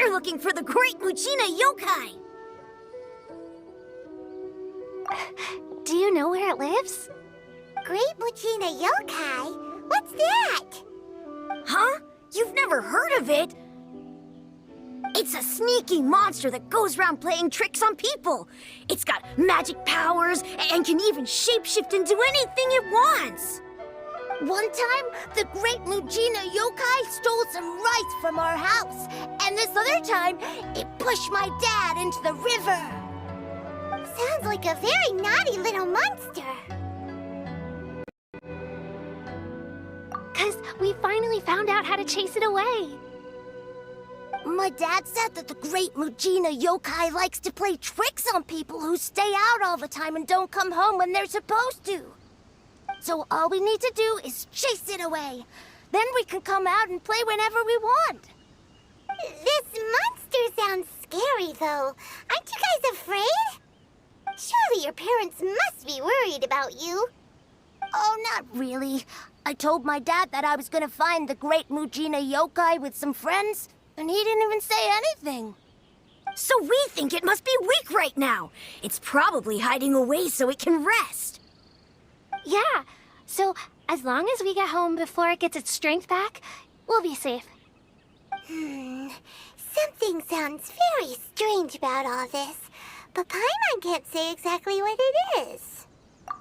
We're looking for the Great Mujina Yokai! Do you know where it lives? Great Mujina Yokai? What's that? Huh? You've never heard of it? It's a sneaky monster that goes around playing tricks on people. It's got magic powers and can even shapeshift into anything it wants. One time, the Great Mujina Yokai stole some rice from our house. And this other time, it pushed my dad into the river. Sounds like a very naughty little monster. 'Cause we finally found out how to chase it away. My dad said that the Great Mujina Yokai likes to play tricks on people who stay out all the time and don't come home when they're supposed to. So all we need to do is chase it away. Then we can come out and play whenever we want. This monster sounds scary, though. Aren't you guys afraid? Surely your parents must be worried about you. Oh, not really. I told my dad that I was gonna find the Great Mujina Yokai with some friends, and he didn't even say anything. So we think it must be weak right now. It's probably hiding away so it can rest. Yeah, so as long as we get home before it gets its strength back, we'll be safe. Something sounds very strange about all this, but Paimon can't say exactly what it is.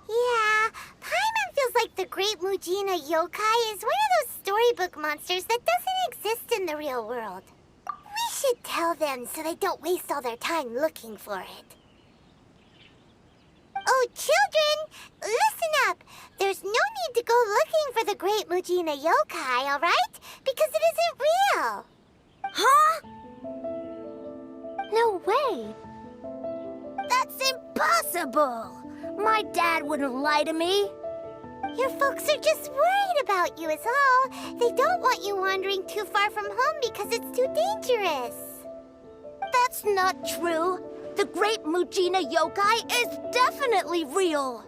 Yeah, Paimon feels like the Great Mujina Yokai is one of those storybook monsters that doesn't exist in the real world. We should tell them so they don't waste all their time looking for it. Oh, children, listen up. There's no need to go looking for the Great Mujina Yokai, all right? Because it isn't real. Huh? No way. That's impossible. My dad wouldn't lie to me. Your folks are just worried about you is all. They don't want you wandering too far from home because it's too dangerous. That's not true. The Great Mujina Yokai is definitely real.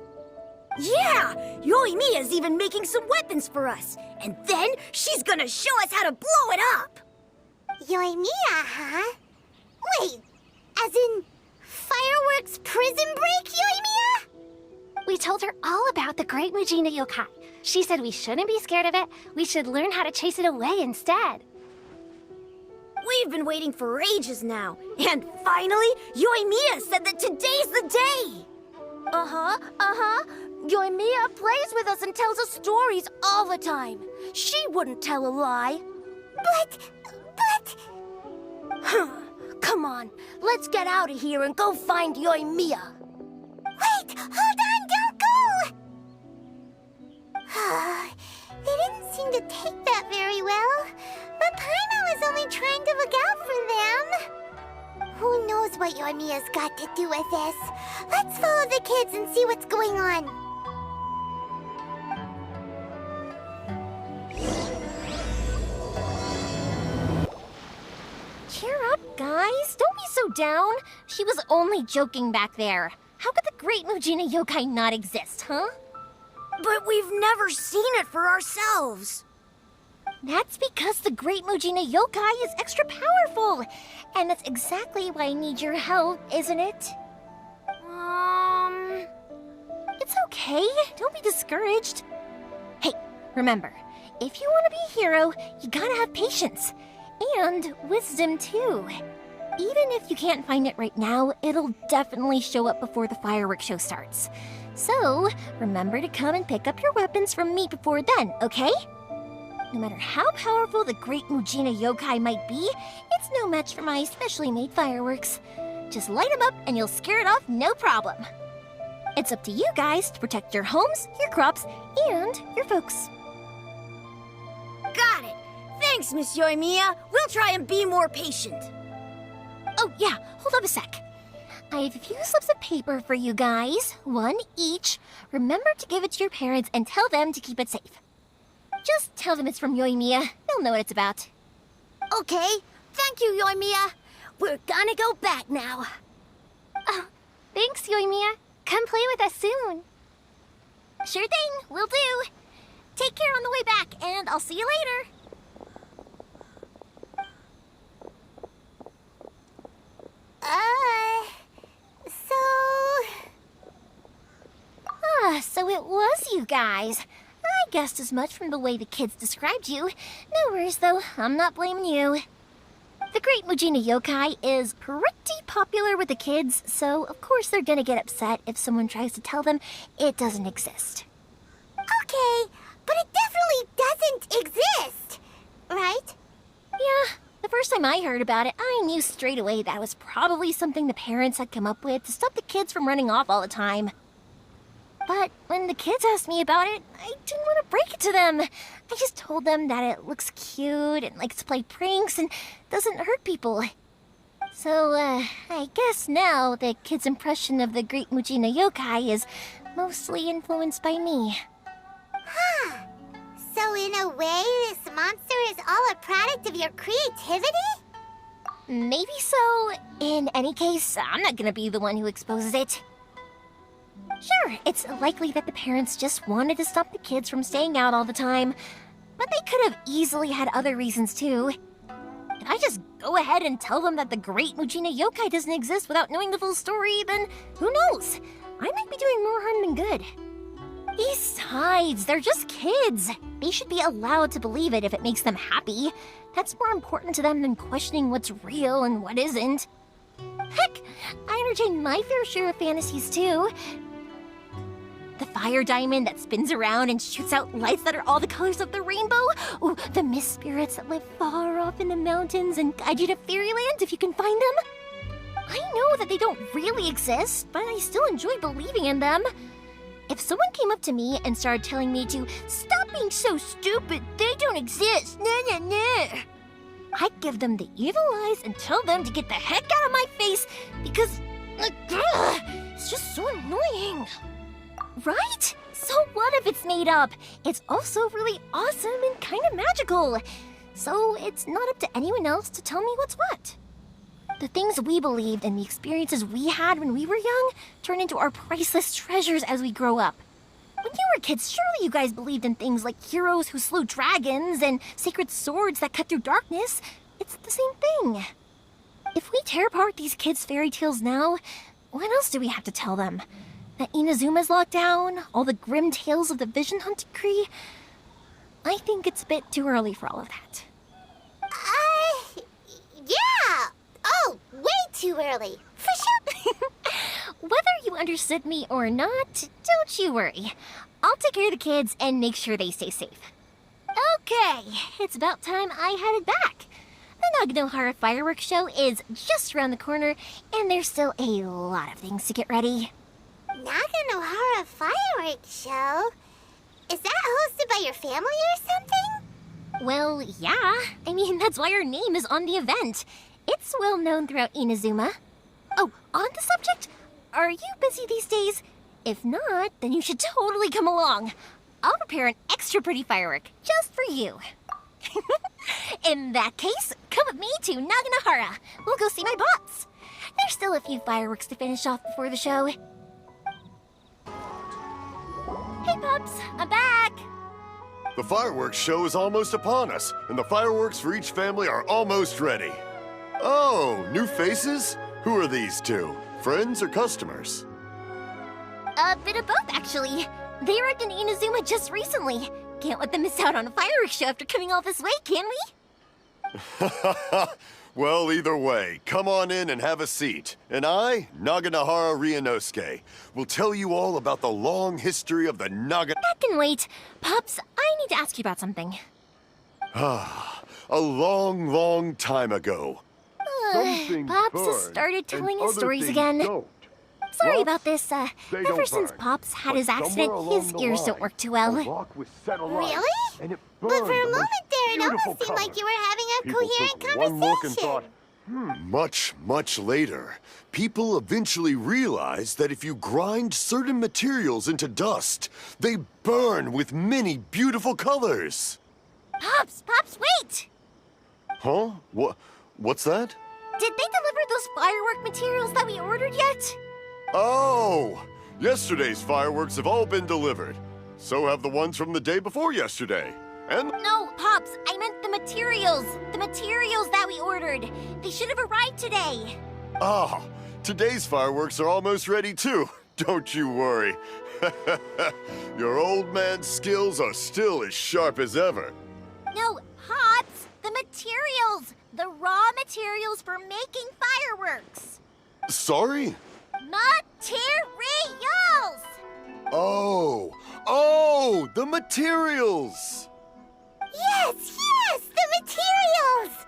Yeah! Yoimiya's even making some weapons for us. And then she's gonna show us how to blow it up! Yoimiya, huh? Wait, as in fireworks prison break, Yoimiya? We told her all about the Great Mujina Yokai. She said we shouldn't be scared of it. We should learn how to chase it away instead. We've been waiting for ages now. And finally, Yoimiya said that today's the day! Yoimiya plays with us and tells us stories all the time. She wouldn't tell a lie. But... Come on, let's get out of here and go find Yoimiya. Wait, hold on, don't go! They didn't seem to take that very well. But Paimon was only trying to look out for them. Who knows what Yoimiya's got to do with this? Let's follow the kids and see what's going on. Cheer up, guys. Don't be so down. She was only joking back there. How could the Great Mujina Yokai not exist, huh? But we've never seen it for ourselves. That's because the Great Mujina Yokai is extra powerful. And that's exactly why I need your help, isn't it? It's okay. Don't be discouraged. Hey, remember, if you want to be a hero, you gotta have patience. And wisdom, too. Even if you can't find it right now, it'll definitely show up before the fireworks show starts. So, remember to come and pick up your weapons from me before then, okay? No matter how powerful the Great Mujina Yokai might be, it's no match for my specially made fireworks. Just light them up and you'll scare it off no problem. It's up to you guys to protect your homes, your crops, and your folks. Got it! Thanks, Miss Yoimiya. We'll try and be more patient. Oh yeah, hold up a sec. I have a few slips of paper for you guys, one each. Remember to give it to your parents and tell them to keep it safe. Just tell them it's from Yoimiya. They'll know what it's about. Okay, thank you, Yoimiya. We're gonna go back now. Oh, thanks, Yoimiya. Come play with us soon. Sure thing, will do. Take care on the way back, and I'll see you later. guys. I guessed as much from the way the kids described you. No worries, though. I'm not blaming you. The Great Mujina Yokai is pretty popular with the kids, so of course they're gonna get upset if someone tries to tell them it doesn't exist. Okay, but it definitely doesn't exist, right? Yeah, the first time I heard about it, I knew straight away that was probably something the parents had come up with to stop the kids from running off all the time. But when the kids asked me about it, I didn't want to break it to them. I just told them that it looks cute and likes to play pranks and doesn't hurt people. So, I guess now the kids' impression of the Great Mujina Yokai is mostly influenced by me. Huh. So in a way, this monster is all a product of your creativity? Maybe so. In any case, I'm not gonna be the one who exposes it. Sure, it's likely that the parents just wanted to stop the kids from staying out all the time, but they could have easily had other reasons too. If I just go ahead and tell them that the Great Mujina Yokai doesn't exist without knowing the full story, then who knows? I might be doing more harm than good. Besides, they're just kids. They should be allowed to believe it if it makes them happy. That's more important to them than questioning what's real and what isn't. Heck, I entertain my fair share of fantasies too. The fire diamond that spins around and shoots out lights that are all the colors of the rainbow. Ooh, the mist spirits that live far off in the mountains and guide you to fairyland if you can find them. I know that they don't really exist, but I still enjoy believing in them. If someone came up to me and started telling me to stop being so stupid, they don't exist, I'd give them the evil eyes and tell them to get the heck out of my face because, it's just so annoying. Right? So what if it's made up? It's also really awesome and kind of magical. So it's not up to anyone else to tell me what's what. The things we believed and the experiences we had when we were young turn into our priceless treasures as we grow up. When you were kids, surely you guys believed in things like heroes who slew dragons and sacred swords that cut through darkness. It's the same thing. If we tear apart these kids' fairy tales now, what else do we have to tell them? That Inazuma's locked down? All the grim tales of the Vision Hunt Decree? I think it's a bit too early for all of that. Yeah! Oh, way too early. For sure. Whether you understood me or not, don't you worry. I'll take care of the kids and make sure they stay safe. Okay, it's about time I headed back. The Naganohara fireworks show is just around the corner, and there's still a lot of things to get ready. Naganohara fireworks show? Is that hosted by your family or something? Well, yeah. I mean, that's why our name is on the event. It's well known throughout Inazuma. Oh, on the subject, are you busy these days? If not, then you should totally come along. I'll prepare an extra pretty firework just for you. In that case, come with me to Naganohara. We'll go see my bots. There's still a few fireworks to finish off before the show. Hey, Pups, I'm back. The fireworks show is almost upon us, and the fireworks for each family are almost ready. Oh, new faces? Who are these two? Friends or customers? A bit of both, actually. They arrived in Inazuma just recently. Can't let them miss out on a fireworks show after coming all this way, can we? Well, either way, come on in and have a seat. And I, Naganohara Ryunosuke, will tell you all about the long history of the Naga... That can wait. Pups, I need to ask you about something. A long, long time ago. Pops has started telling his stories again. Sorry about this. Ever since Pops had his accident, his ears don't work too well. Really? But for a moment there, it almost seemed like you were having a coherent conversation. Much, much later, people eventually realized that if you grind certain materials into dust, they burn with many beautiful colors. Pops, wait! Huh? What's that? Did they deliver those firework materials that we ordered yet? Oh! Yesterday's fireworks have all been delivered. So have the ones from the day before yesterday. And... No, Pops, I meant the materials. The materials that we ordered. They should have arrived today. Ah, today's fireworks are almost ready too. Don't you worry. Your old man's skills are still as sharp as ever. No, Pops! The materials! The raw materials for making fireworks! Sorry? Materials! Oh, the materials! Yes, the materials!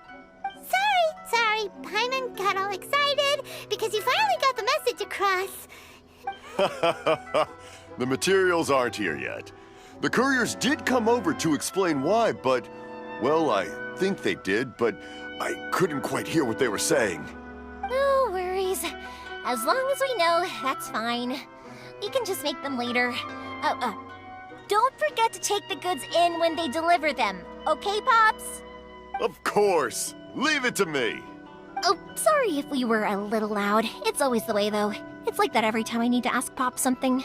Sorry, Paimon got all excited because you finally got the message across. The materials aren't here yet. The couriers did come over to explain why, but, well, I think they did, but I couldn't quite hear what they were saying. No worries. As long as we know, that's fine. We can just make them later. Don't forget to take the goods in when they deliver them, okay, Pops? Of course! Leave it to me! Oh, sorry if we were a little loud. It's always the way, though. It's like that every time I need to ask Pops something.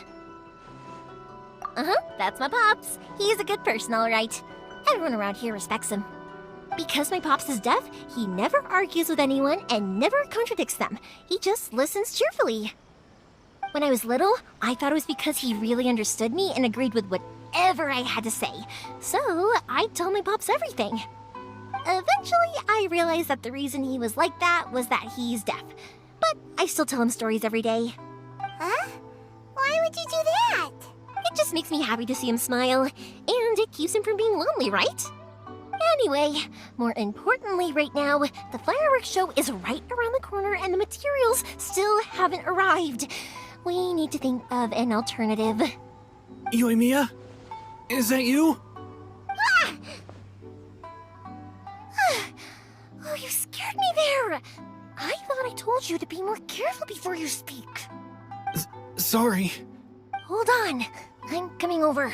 That's my Pops. He's a good person, all right. Everyone around here respects him. Because my Pops is deaf, he never argues with anyone and never contradicts them. He just listens cheerfully. When I was little, I thought it was because he really understood me and agreed with whatever I had to say. So, I'd tell my Pops everything. Eventually, I realized that the reason he was like that was that he's deaf. But I still tell him stories every day. Huh? Why would you do that? It just makes me happy to see him smile, and it keeps him from being lonely, right? Anyway, more importantly right now, the fireworks show is right around the corner and the materials still haven't arrived. We need to think of an alternative. Yoimiya? Is that you? Oh, you scared me there! I thought I told you to be more careful before you speak. Sorry. Hold on, I'm coming over.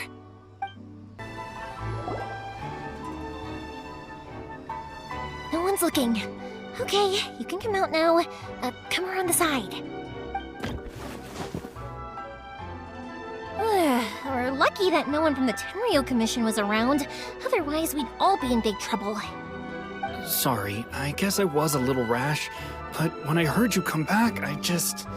No one's looking. Okay, you can come out now. Come around the side. We're lucky that no one from the Tenryo Commission was around. Otherwise, we'd all be in big trouble. Sorry, I guess I was a little rash, but when I heard you come back, I just...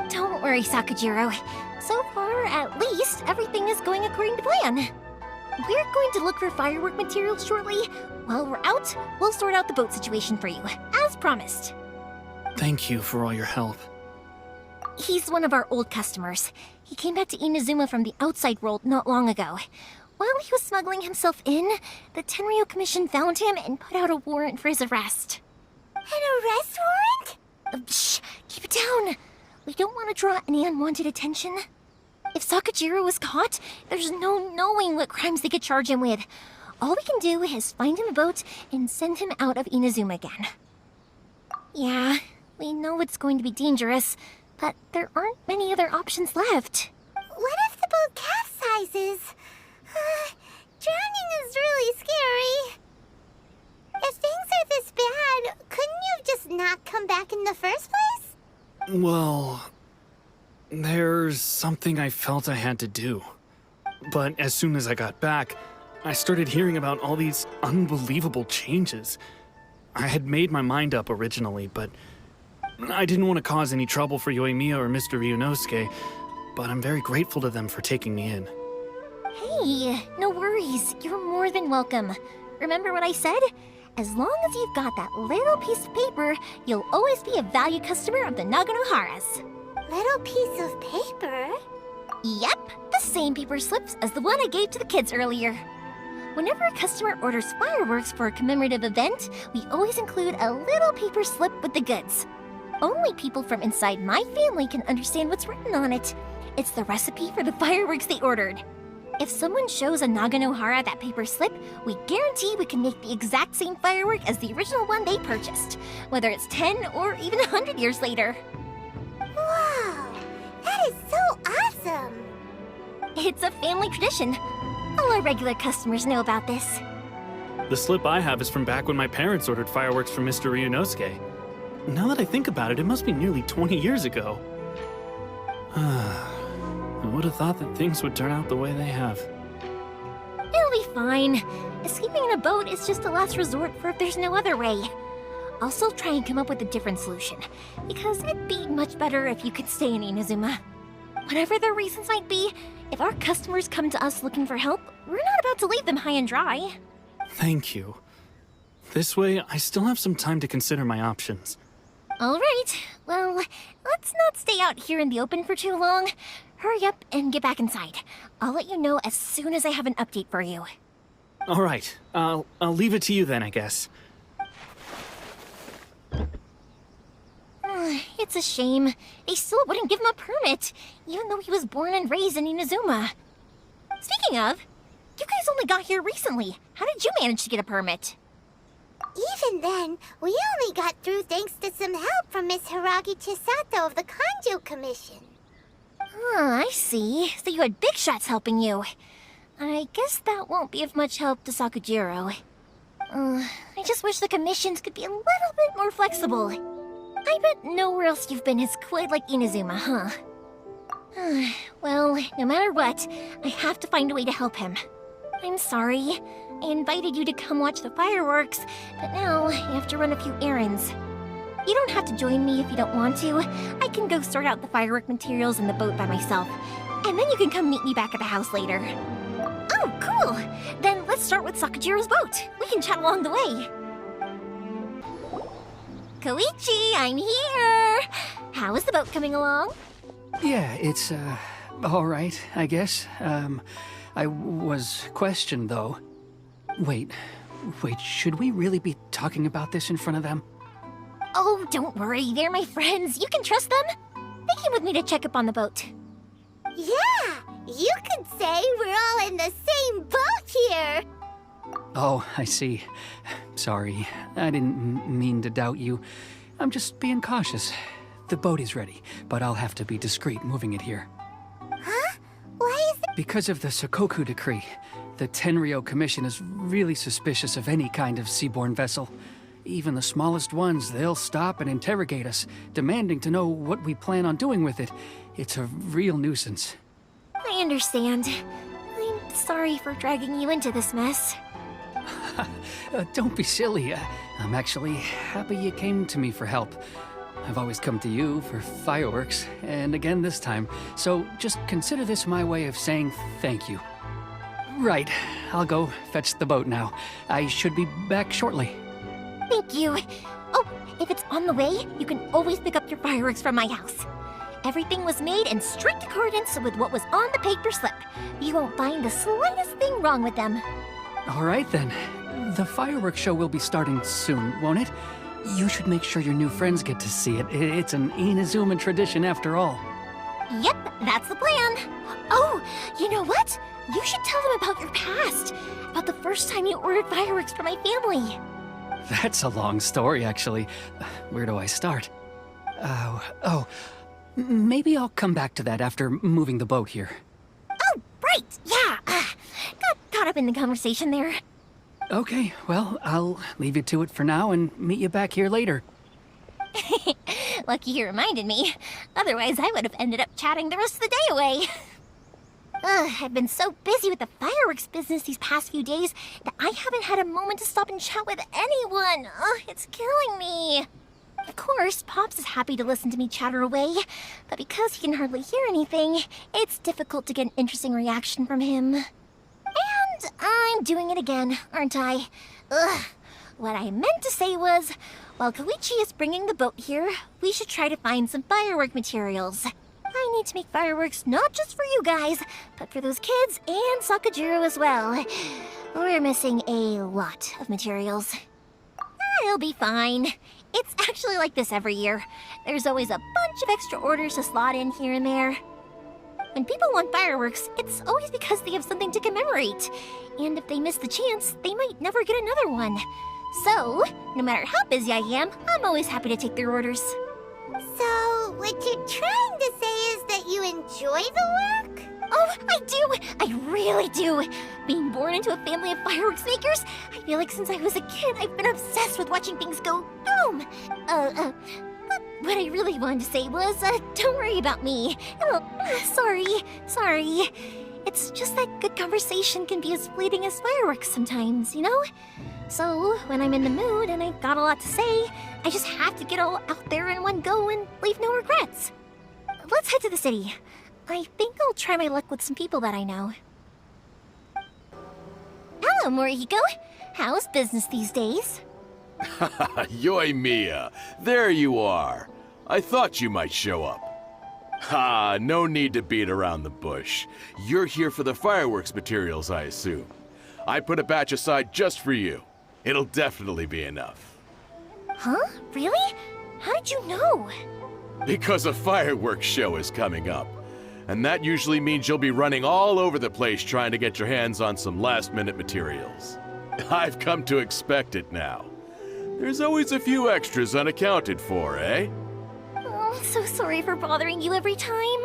Don't worry, Sakujiro. So far, at least, everything is going according to plan. We're going to look for firework materials shortly. While we're out, we'll sort out the boat situation for you, as promised. Thank you for all your help. He's one of our old customers. He came back to Inazuma from the outside world not long ago. While he was smuggling himself in, the Tenryo Commission found him and put out a warrant for his arrest. An arrest warrant? Shh! Keep it down! We don't want to draw any unwanted attention. If Sakujiro was caught, there's no knowing what crimes they could charge him with. All we can do is find him a boat and send him out of Inazuma again. Yeah, we know it's going to be dangerous, but there aren't many other options left. What if the boat capsizes? Drowning is really scary. If things are this bad, couldn't you just not come back in the first place? Well, there's something I felt I had to do. But as soon as I got back, I started hearing about all these unbelievable changes. I had made my mind up originally, but I didn't want to cause any trouble for Yoimiya or Mr. Ryunosuke, but I'm very grateful to them for taking me in. Hey, no worries. You're more than welcome. Remember what I said? As long as you've got that little piece of paper, you'll always be a valued customer of the Naganohara's. Little piece of paper? Yep, the same paper slips as the one I gave to the kids earlier. Whenever a customer orders fireworks for a commemorative event, we always include a little paper slip with the goods. Only people from inside my family can understand what's written on it. It's the recipe for the fireworks they ordered. If someone shows a Naganohara that paper slip, we guarantee we can make the exact same firework as the original one they purchased, whether it's 10 or even 100 years later. Wow, that is so awesome! It's a family tradition. All our regular customers know about this. The slip I have is from back when my parents ordered fireworks from Mr. Ryunosuke. Now that I think about it, it must be nearly 20 years ago. I would have thought that things would turn out the way they have. It'll be fine. Escaping in a boat is just a last resort for if there's no other way. I'll still try and come up with a different solution, because it'd be much better if you could stay in Inazuma. Whatever their reasons might be, if our customers come to us looking for help, we're not about to leave them high and dry. Thank you. This way, I still have some time to consider my options. All right, well, let's not stay out here in the open for too long. Hurry up and get back inside. I'll let you know as soon as I have an update for you. All right, I'll leave it to you then, I guess. It's a shame. They still wouldn't give him a permit, even though he was born and raised in Inazuma. Speaking of, you guys only got here recently. How did you manage to get a permit? Even then, we only got through thanks to some help from Miss Hiragi Chisato of the Kanjo Commission. I see. So you had big shots helping you. I guess that won't be of much help to Sakujiro. I just wish the commissions could be a little bit more flexible. I bet nowhere else you've been has quite like Inazuma, huh? Well, no matter what, I have to find a way to help him. I'm sorry. I invited you to come watch the fireworks, but now I have to run a few errands. You don't have to join me if you don't want to. I can go sort out the firework materials in the boat by myself, and then you can come meet me back at the house later. Oh, cool! Then let's start with Sakujiro's boat. We can chat along the way. Koichi, I'm here! How is the boat coming along? Yeah, it's, all right, I guess. I was questioned, though. Wait, should we really be talking about this in front of them? Oh, don't worry, they're my friends. You can trust them. They came with me to check up on the boat. Yeah, you could say we're all in the same boat here. Oh, I see. Sorry, I didn't mean to doubt you. I'm just being cautious. The boat is ready, but I'll have to be discreet moving it here. Huh? Why is it? Because of the Sokoku decree, the Tenryou Commission is really suspicious of any kind of seaborne vessel. Even the smallest ones, they'll stop and interrogate us, demanding to know what we plan on doing with it. It's a real nuisance. I understand. I'm sorry for dragging you into this mess. Don't be silly. I'm actually happy you came to me for help. I've always come to you for fireworks, and again this time. So just consider this my way of saying thank you. Right, I'll go fetch the boat now. I should be back shortly. Thank you. Oh, if it's on the way, you can always pick up your fireworks from my house. Everything was made in strict accordance with what was on the paper slip. You won't find the slightest thing wrong with them. All right then. The fireworks show will be starting soon, won't it? You should make sure your new friends get to see it. It's an Inazuma tradition after all. Yep, that's the plan. Oh, you know what? You should tell them about your past. About the first time you ordered fireworks for my family. That's a long story, actually. Where do I start? Maybe I'll come back to that after moving the boat here. Oh, right, yeah. Got caught up in the conversation there. Okay, well, I'll leave you to it for now and meet you back here later. Lucky you reminded me. Otherwise, I would have ended up chatting the rest of the day away. I've been so busy with the fireworks business these past few days that I haven't had a moment to stop and chat with anyone. It's killing me. Of course, Pops is happy to listen to me chatter away, but because he can hardly hear anything, it's difficult to get an interesting reaction from him. And I'm doing it again, aren't I? What I meant to say was, while Koichi is bringing the boat here, we should try to find some firework materials. I need to make fireworks not just for you guys, but for those kids and Sakujiro as well. We're missing a lot of materials. It'll be fine. It's actually like this every year. There's always a bunch of extra orders to slot in here and there. When people want fireworks, it's always because they have something to commemorate. And if they miss the chance, they might never get another one. So, no matter how busy I am, I'm always happy to take their orders. So, what you're trying to say is that you enjoy the work? Oh, I do! I really do! Being born into a family of fireworks makers, I feel like since I was a kid, I've been obsessed with watching things go boom! But what I really wanted to say was, don't worry about me. Oh, sorry. It's just that good conversation can be as fleeting as fireworks sometimes, you know? So, when I'm in the mood and I've got a lot to say, I just have to get all out there in one go and leave no regrets. Let's head to the city. I think I'll try my luck with some people that I know. Hello, Morihiko. How's business these days? Yoimiya, there you are. I thought you might show up. Ha, no need to beat around the bush. You're here for the fireworks materials, I assume. I put a batch aside just for you. It'll definitely be enough. Huh? Really? How did you know? Because a fireworks show is coming up. And that usually means you'll be running all over the place trying to get your hands on some last-minute materials. I've come to expect it now. There's always a few extras unaccounted for, eh? Oh, I'm so sorry for bothering you every time.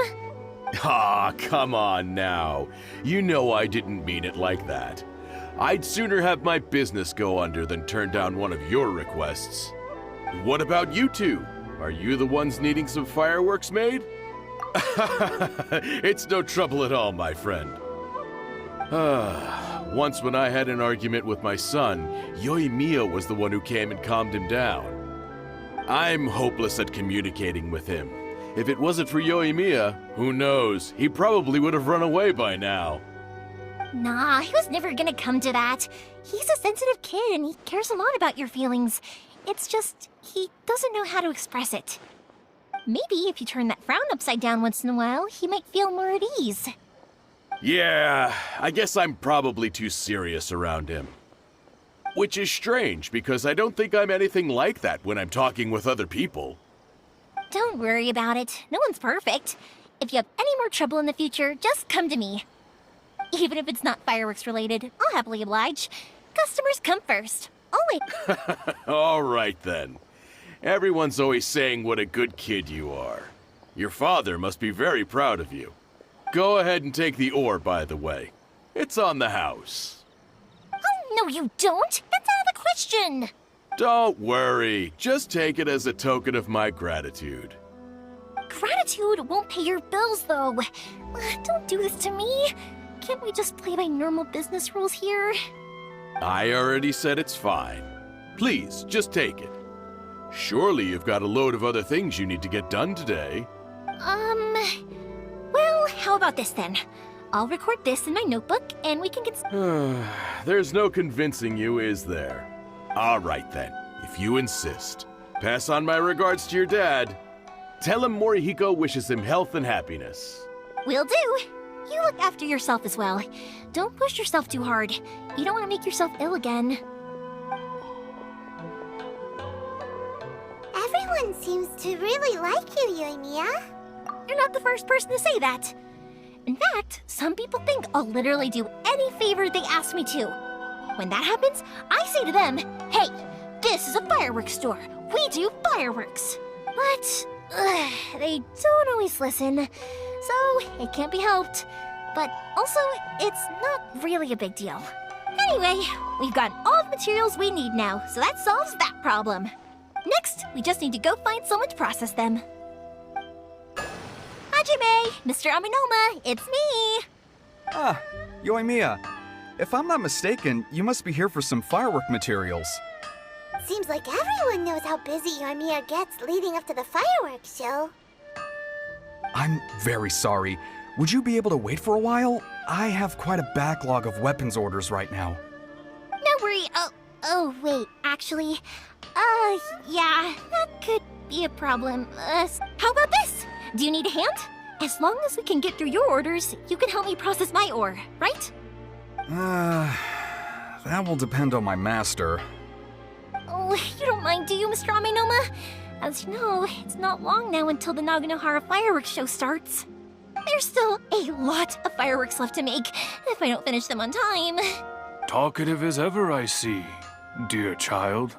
Ah, come on now. You know I didn't mean it like that. I'd sooner have my business go under than turn down one of your requests. What about you two? Are you the ones needing some fireworks made? It's no trouble at all, my friend. Once when I had an argument with my son, Yoimiya was the one who came and calmed him down. I'm hopeless at communicating with him. If it wasn't for Yoimiya, who knows, he probably would have run away by now. Nah, he was never gonna come to that. He's a sensitive kid and he cares a lot about your feelings. It's just, he doesn't know how to express it. Maybe if you turn that frown upside down once in a while, he might feel more at ease. Yeah, I guess I'm probably too serious around him. Which is strange, because I don't think I'm anything like that when I'm talking with other people. Don't worry about it. No one's perfect. If you have any more trouble in the future, just come to me. Even if it's not fireworks related, I'll happily oblige. Customers come first. Always. All right then. Everyone's always saying what a good kid you are. Your father must be very proud of you. Go ahead and take the ore, by the way. It's on the house. Oh, no you don't. That's out of the question. Don't worry. Just take it as a token of my gratitude. Gratitude won't pay your bills, though. Don't do this to me. Can't we just play by normal business rules here? I already said it's fine. Please, just take it. Surely you've got a load of other things you need to get done today. Well, how about this then? I'll record this in my notebook and we can get... There's no convincing you, is there? All right then, if you insist. Pass on my regards to your dad. Tell him Morihiko wishes him health and happiness. Will do. You look after yourself as well. Don't push yourself too hard. You don't want to make yourself ill again. Everyone seems to really like you, Yoimiya. You're not the first person to say that. In fact, some people think I'll literally do any favor they ask me to. When that happens, I say to them, hey, this is a fireworks store. We do fireworks. But they don't always listen, so it can't be helped. But also, it's not really a big deal. Anyway, we've gotten all the materials we need now, so that solves that problem. Next, we just need to go find someone to process them. Hajime, Mr. Aminoma, it's me! Ah, Yoimiya. If I'm not mistaken, you must be here for some firework materials. Seems like everyone knows how busy Yoimiya gets leading up to the fireworks show. I'm very sorry. Would you be able to wait for a while? I have quite a backlog of weapons orders right now. No worry. Oh, wait, actually, yeah, that could be a problem. How about this? Do you need a hand? As long as we can get through your orders, you can help me process my ore, right? That will depend on my master. Oh, you don't mind, do you, Mr. Amenoma? As you know, it's not long now until the Naganohara fireworks show starts. There's still a lot of fireworks left to make, if I don't finish them on time. Talkative as ever, I see, dear child.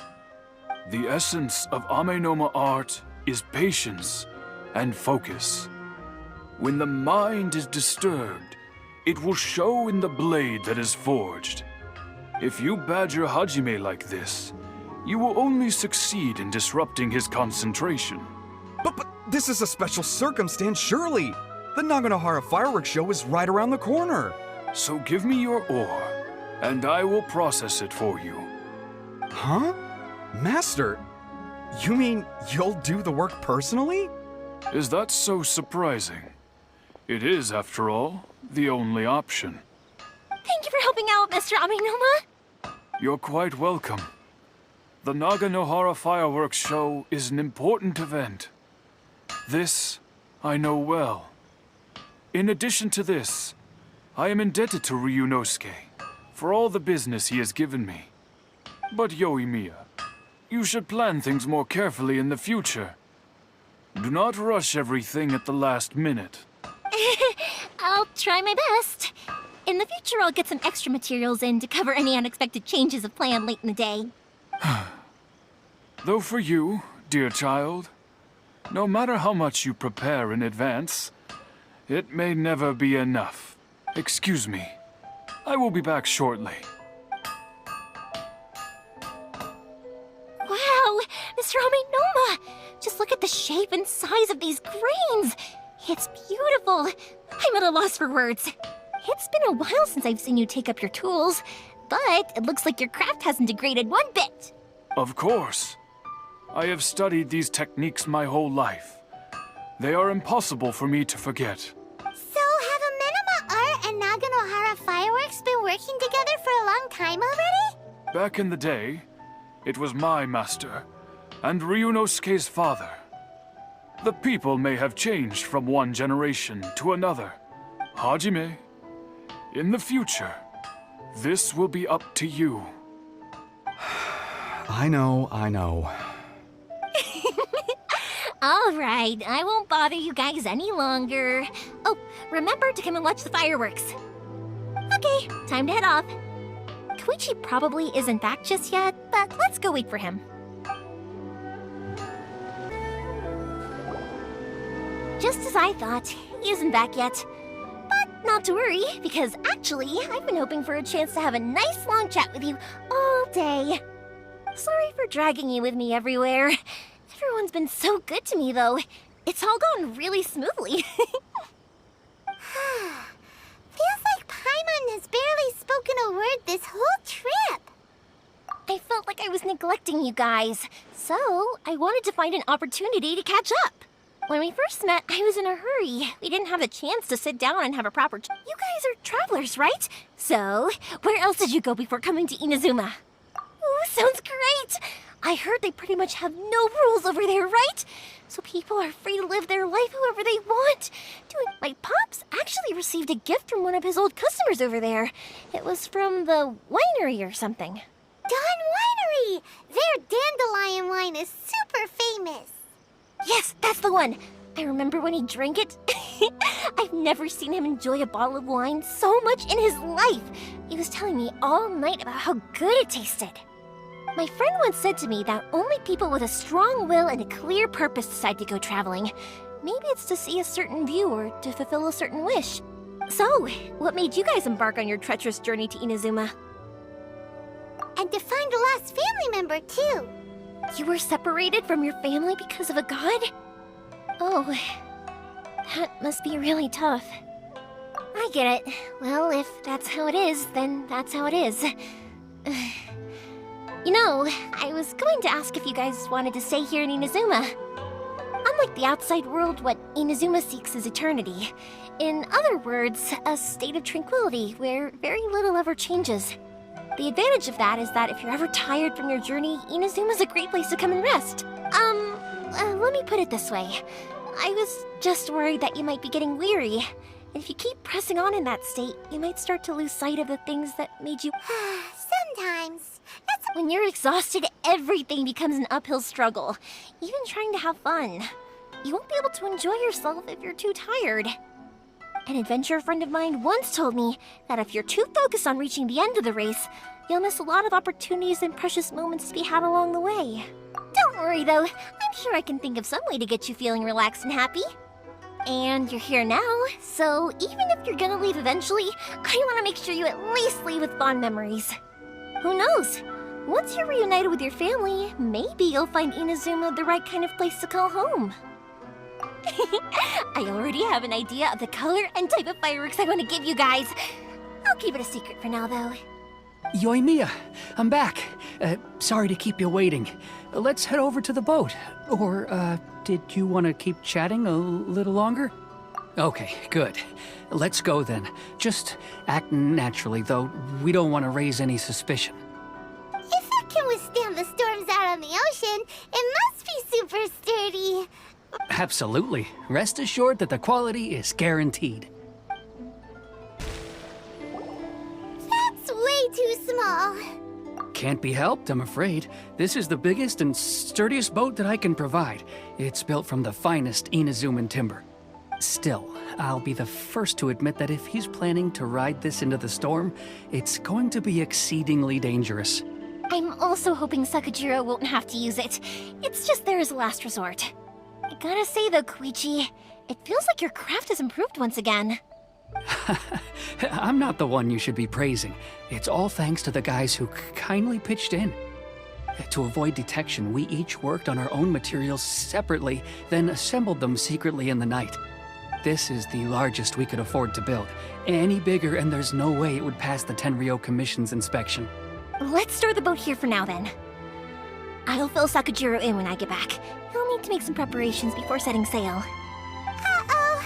The essence of Amenoma art is patience and focus. When the mind is disturbed, it will show in the blade that is forged. If you badger Hajime like this, you will only succeed in disrupting his concentration. But this is a special circumstance, surely! The Naganohara fireworks show is right around the corner! So give me your ore, and I will process it for you. Huh? Master, you mean you'll do the work personally? Is that so surprising? It is, after all, the only option. Thank you for helping out, Mr. Amenoma. You're quite welcome. The Naganohara Fireworks Show is an important event. This I know well. In addition to this, I am indebted to Ryunosuke for all the business he has given me. But Yoimiya, you should plan things more carefully in the future. Do not rush everything at the last minute. I'll try my best. In the future, I'll get some extra materials in to cover any unexpected changes of plan late in the day. Though for you, dear child, no matter how much you prepare in advance, it may never be enough. Excuse me. I will be back shortly. Wow, Mr. Amenoma! Just look at the shape and size of these grains! It's beautiful! I'm at a loss for words. It's been a while since I've seen you take up your tools, but it looks like your craft hasn't degraded one bit. Of course. I have studied these techniques my whole life. They are impossible for me to forget. So, have Amenoma Art and Naganohara Fireworks been working together for a long time already? Back in the day, it was my master, and Ryunosuke's father. The people may have changed from one generation to another. Hajime, in the future, this will be up to you. I know. All right, I won't bother you guys any longer. Oh, remember to come and watch the fireworks. Okay, time to head off. Koichi probably isn't back just yet, but let's go wait for him. Just as I thought, he isn't back yet. But not to worry, because actually, I've been hoping for a chance to have a nice long chat with you all day. Sorry for dragging you with me everywhere. Everyone's been so good to me, though. It's all gone really smoothly. Feels like Paimon has barely spoken a word this whole trip. I felt like I was neglecting you guys, so I wanted to find an opportunity to catch up. When we first met, I was in a hurry. We didn't have a chance to sit down and have a proper chat. You guys are travelers, right? So, where else did you go before coming to Inazuma? Ooh, sounds great! I heard they pretty much have no rules over there, right? So people are free to live their life however they want. My pops actually received a gift from one of his old customers over there. It was from the winery or something. Dawn Winery! Their dandelion wine is super famous. Yes, that's the one. I remember when he drank it. I've never seen him enjoy a bottle of wine so much in his life. He was telling me all night about how good it tasted. My friend once said to me that only people with a strong will and a clear purpose decide to go traveling. Maybe it's to see a certain view or to fulfill a certain wish. So, what made you guys embark on your treacherous journey to Inazuma? And to find a lost family member, too. You were separated from your family because of a god? Oh, that must be really tough. I get it. Well, if that's how it is, then that's how it is. You know, I was going to ask if you guys wanted to stay here in Inazuma. Unlike the outside world, what Inazuma seeks is eternity. In other words, a state of tranquility where very little ever changes. The advantage of that is that if you're ever tired from your journey, Inazuma's a great place to come and rest. Let me put it this way. I was just worried that you might be getting weary. And if you keep pressing on in that state, you might start to lose sight of the things that made you... Sometimes. When you're exhausted, everything becomes an uphill struggle. Even trying to have fun. You won't be able to enjoy yourself if you're too tired. An adventurer friend of mine once told me that if you're too focused on reaching the end of the race, you'll miss a lot of opportunities and precious moments to be had along the way. Don't worry though, I'm sure I can think of some way to get you feeling relaxed and happy. And you're here now, so even if you're gonna leave eventually, I want to make sure you at least leave with fond memories. Who knows? Once you're reunited with your family, maybe you'll find Inazuma the right kind of place to call home. I already have an idea of the color and type of fireworks I want to give you guys. I'll keep it a secret for now, though. Yoimiya, I'm back. Sorry to keep you waiting. Let's head over to the boat. Or, did you want to keep chatting a little longer? Okay, good. Let's go then. Just act naturally, though. We don't want to raise any suspicion. If it can withstand the storms out on the ocean, it must be super sturdy. Absolutely. Rest assured that the quality is guaranteed. That's way too small. Can't be helped, I'm afraid. This is the biggest and sturdiest boat that I can provide. It's built from the finest Inazuman timber. Still, I'll be the first to admit that if he's planning to ride this into the storm, it's going to be exceedingly dangerous. I'm also hoping Sakajiro won't have to use it. It's just there as a last resort. I gotta say though, Koichi, it feels like your craft has improved once again. I'm not the one you should be praising. It's all thanks to the guys who kindly pitched in. To avoid detection, we each worked on our own materials separately, then assembled them secretly in the night. This is the largest we could afford to build. Any bigger and there's no way it would pass the Tenryou Commission's inspection. Let's store the boat here for now then. I'll fill Sakajiro in when I get back. He'll need to make some preparations before setting sail. Uh-oh.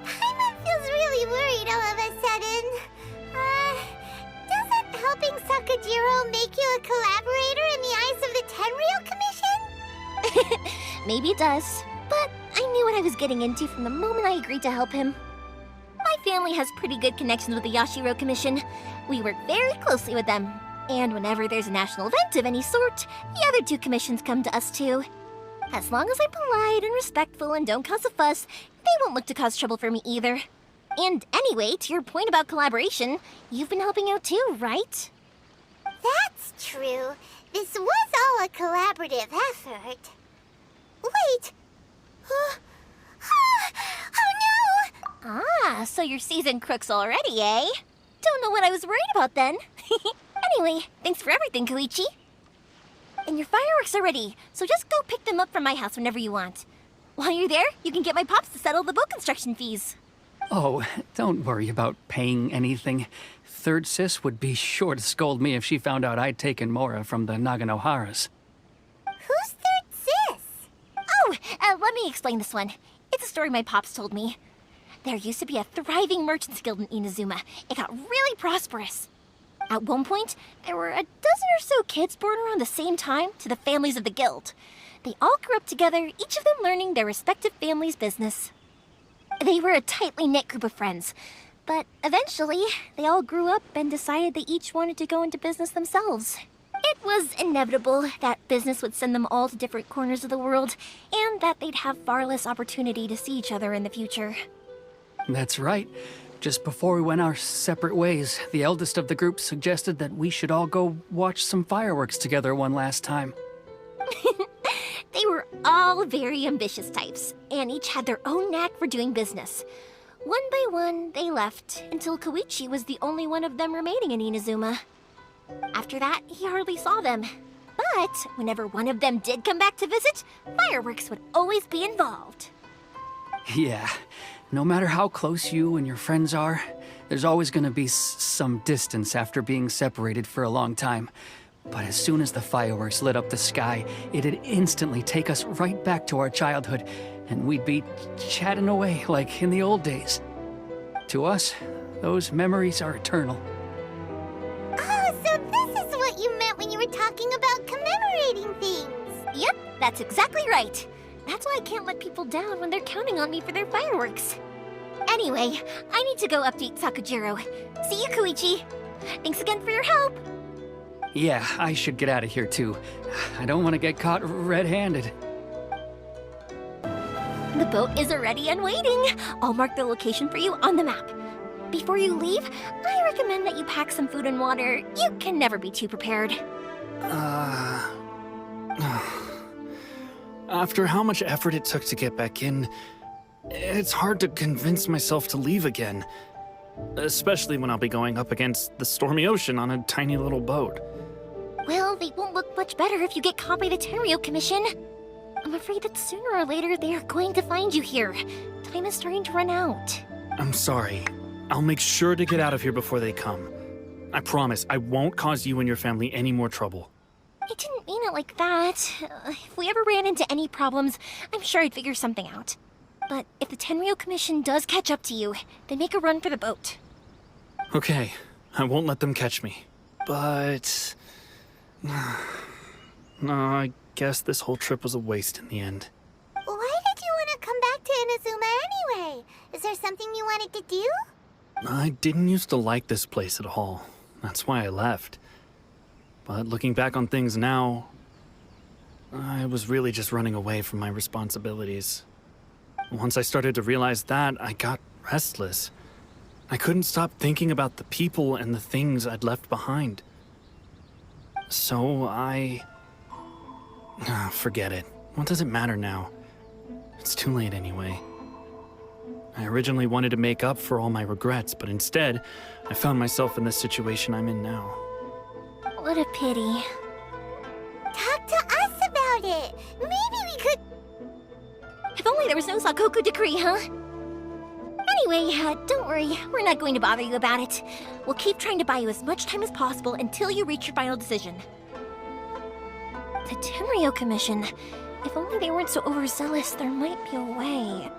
Paimon feels really worried all of a sudden. Doesn't helping Sakajiro make you a collaborator in the eyes of the Tenryou Commission? Maybe it does, but I knew what I was getting into from the moment I agreed to help him. My family has pretty good connections with the Yashiro Commission. We work very closely with them. And whenever there's a national event of any sort, the other two commissions come to us too. As long as I'm polite and respectful and don't cause a fuss, they won't look to cause trouble for me either. And anyway, to your point about collaboration, you've been helping out too, right? That's true. This was all a collaborative effort. Wait. Oh no! Ah, so you're seasoned crooks already, eh? Don't know what I was worried about then. Anyway, thanks for everything, Koichi. And your fireworks are ready, so just go pick them up from my house whenever you want. While you're there, you can get my pops to settle the boat construction fees. Oh, don't worry about paying anything. Third Sis would be sure to scold me if she found out I'd taken Mora from the Naganoharas. Who's Third Sis? Oh, let me explain this one. It's a story my pops told me. There used to be a thriving merchants guild in Inazuma. It got really prosperous. At one point, there were a dozen or so kids born around the same time to the families of the guild. They all grew up together, each of them learning their respective family's business. They were a tightly knit group of friends, but eventually, they all grew up and decided they each wanted to go into business themselves. It was inevitable that business would send them all to different corners of the world, and that they'd have far less opportunity to see each other in the future. That's right. Just before we went our separate ways, the eldest of the group suggested that we should all go watch some fireworks together one last time. They were all very ambitious types, and each had their own knack for doing business. One by one, they left, until Koichi was the only one of them remaining in Inazuma. After that, he hardly saw them. But whenever one of them did come back to visit, fireworks would always be involved. Yeah, no matter how close you and your friends are, there's always gonna be some distance after being separated for a long time. But as soon as the fireworks lit up the sky, it'd instantly take us right back to our childhood, and we'd be chatting away like in the old days. To us, those memories are eternal. Oh, so this is what you meant when you were talking about commemorating things. Yep, that's exactly right. That's why I can't let people down when they're counting on me for their fireworks. Anyway, I need to go update Sakajiro. See you, Koichi. Thanks again for your help. Yeah, I should get out of here too. I don't want to get caught red-handed. The boat is ready and waiting. I'll mark the location for you on the map. Before you leave, I recommend that you pack some food and water. You can never be too prepared. After how much effort it took to get back in, it's hard to convince myself to leave again. Especially when I'll be going up against the stormy ocean on a tiny little boat. Well, they won't look much better if you get caught by the Tenryou Commission. I'm afraid that sooner or later they are going to find you here. Time is starting to run out. I'm sorry. I'll make sure to get out of here before they come. I promise I won't cause you and your family any more trouble. I didn't mean it like that. If we ever ran into any problems, I'm sure I'd figure something out. But if the Tenryo Commission does catch up to you, then make a run for the boat. Okay, I won't let them catch me. But... no, I guess this whole trip was a waste in the end. Why did you want to come back to Inazuma anyway? Is there something you wanted to do? I didn't used to like this place at all. That's why I left. But looking back on things now, I was really just running away from my responsibilities. Once I started to realize that, I got restless. I couldn't stop thinking about the people and the things I'd left behind. So forget it. What does it matter now? It's too late anyway. I originally wanted to make up for all my regrets, but instead, I found myself in the situation I'm in now. What a pity. Talk to us about it. Maybe we could... If only there was no Sakoku decree, huh? Anyway, don't worry. We're not going to bother you about it. We'll keep trying to buy you as much time as possible until you reach your final decision. The Tenryo Commission. If only they weren't so overzealous, there might be a way.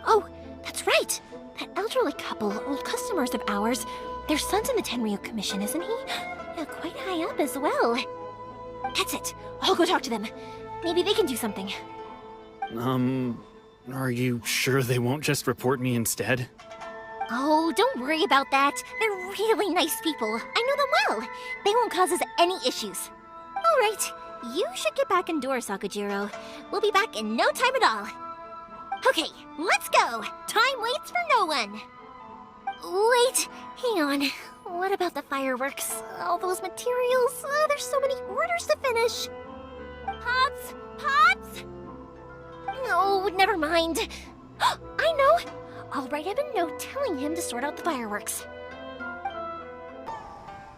Oh, that's right! That elderly couple, old customers of ours, their son's in the Tenryo Commission, isn't he? Yeah, quite high up as well. That's it. I'll go talk to them. Maybe they can do something. Are you sure they won't just report me instead? Oh, don't worry about that. They're really nice people. I know them well. They won't cause us any issues. All right, you should get back indoors, Sakujiro. We'll be back in no time at all. Okay, let's go. Time waits for no one. Wait, hang on. What about the fireworks? All those materials? Oh, there's so many orders to finish. Pops? Pops? No, never mind. I know. I'll write him a note telling him to sort out the fireworks.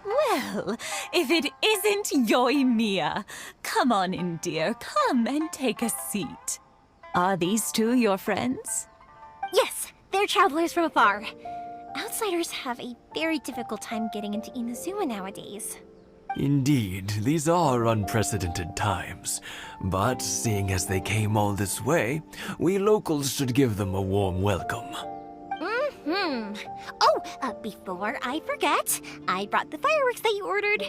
Well, if it isn't Yoimiya. Come on in, dear. Come and take a seat. Are these two your friends? Yes, they're travelers from afar. Outsiders have a very difficult time getting into Inazuma nowadays. Indeed, these are unprecedented times. But seeing as they came all this way, we locals should give them a warm welcome. Oh, before I forget, I brought the fireworks that you ordered.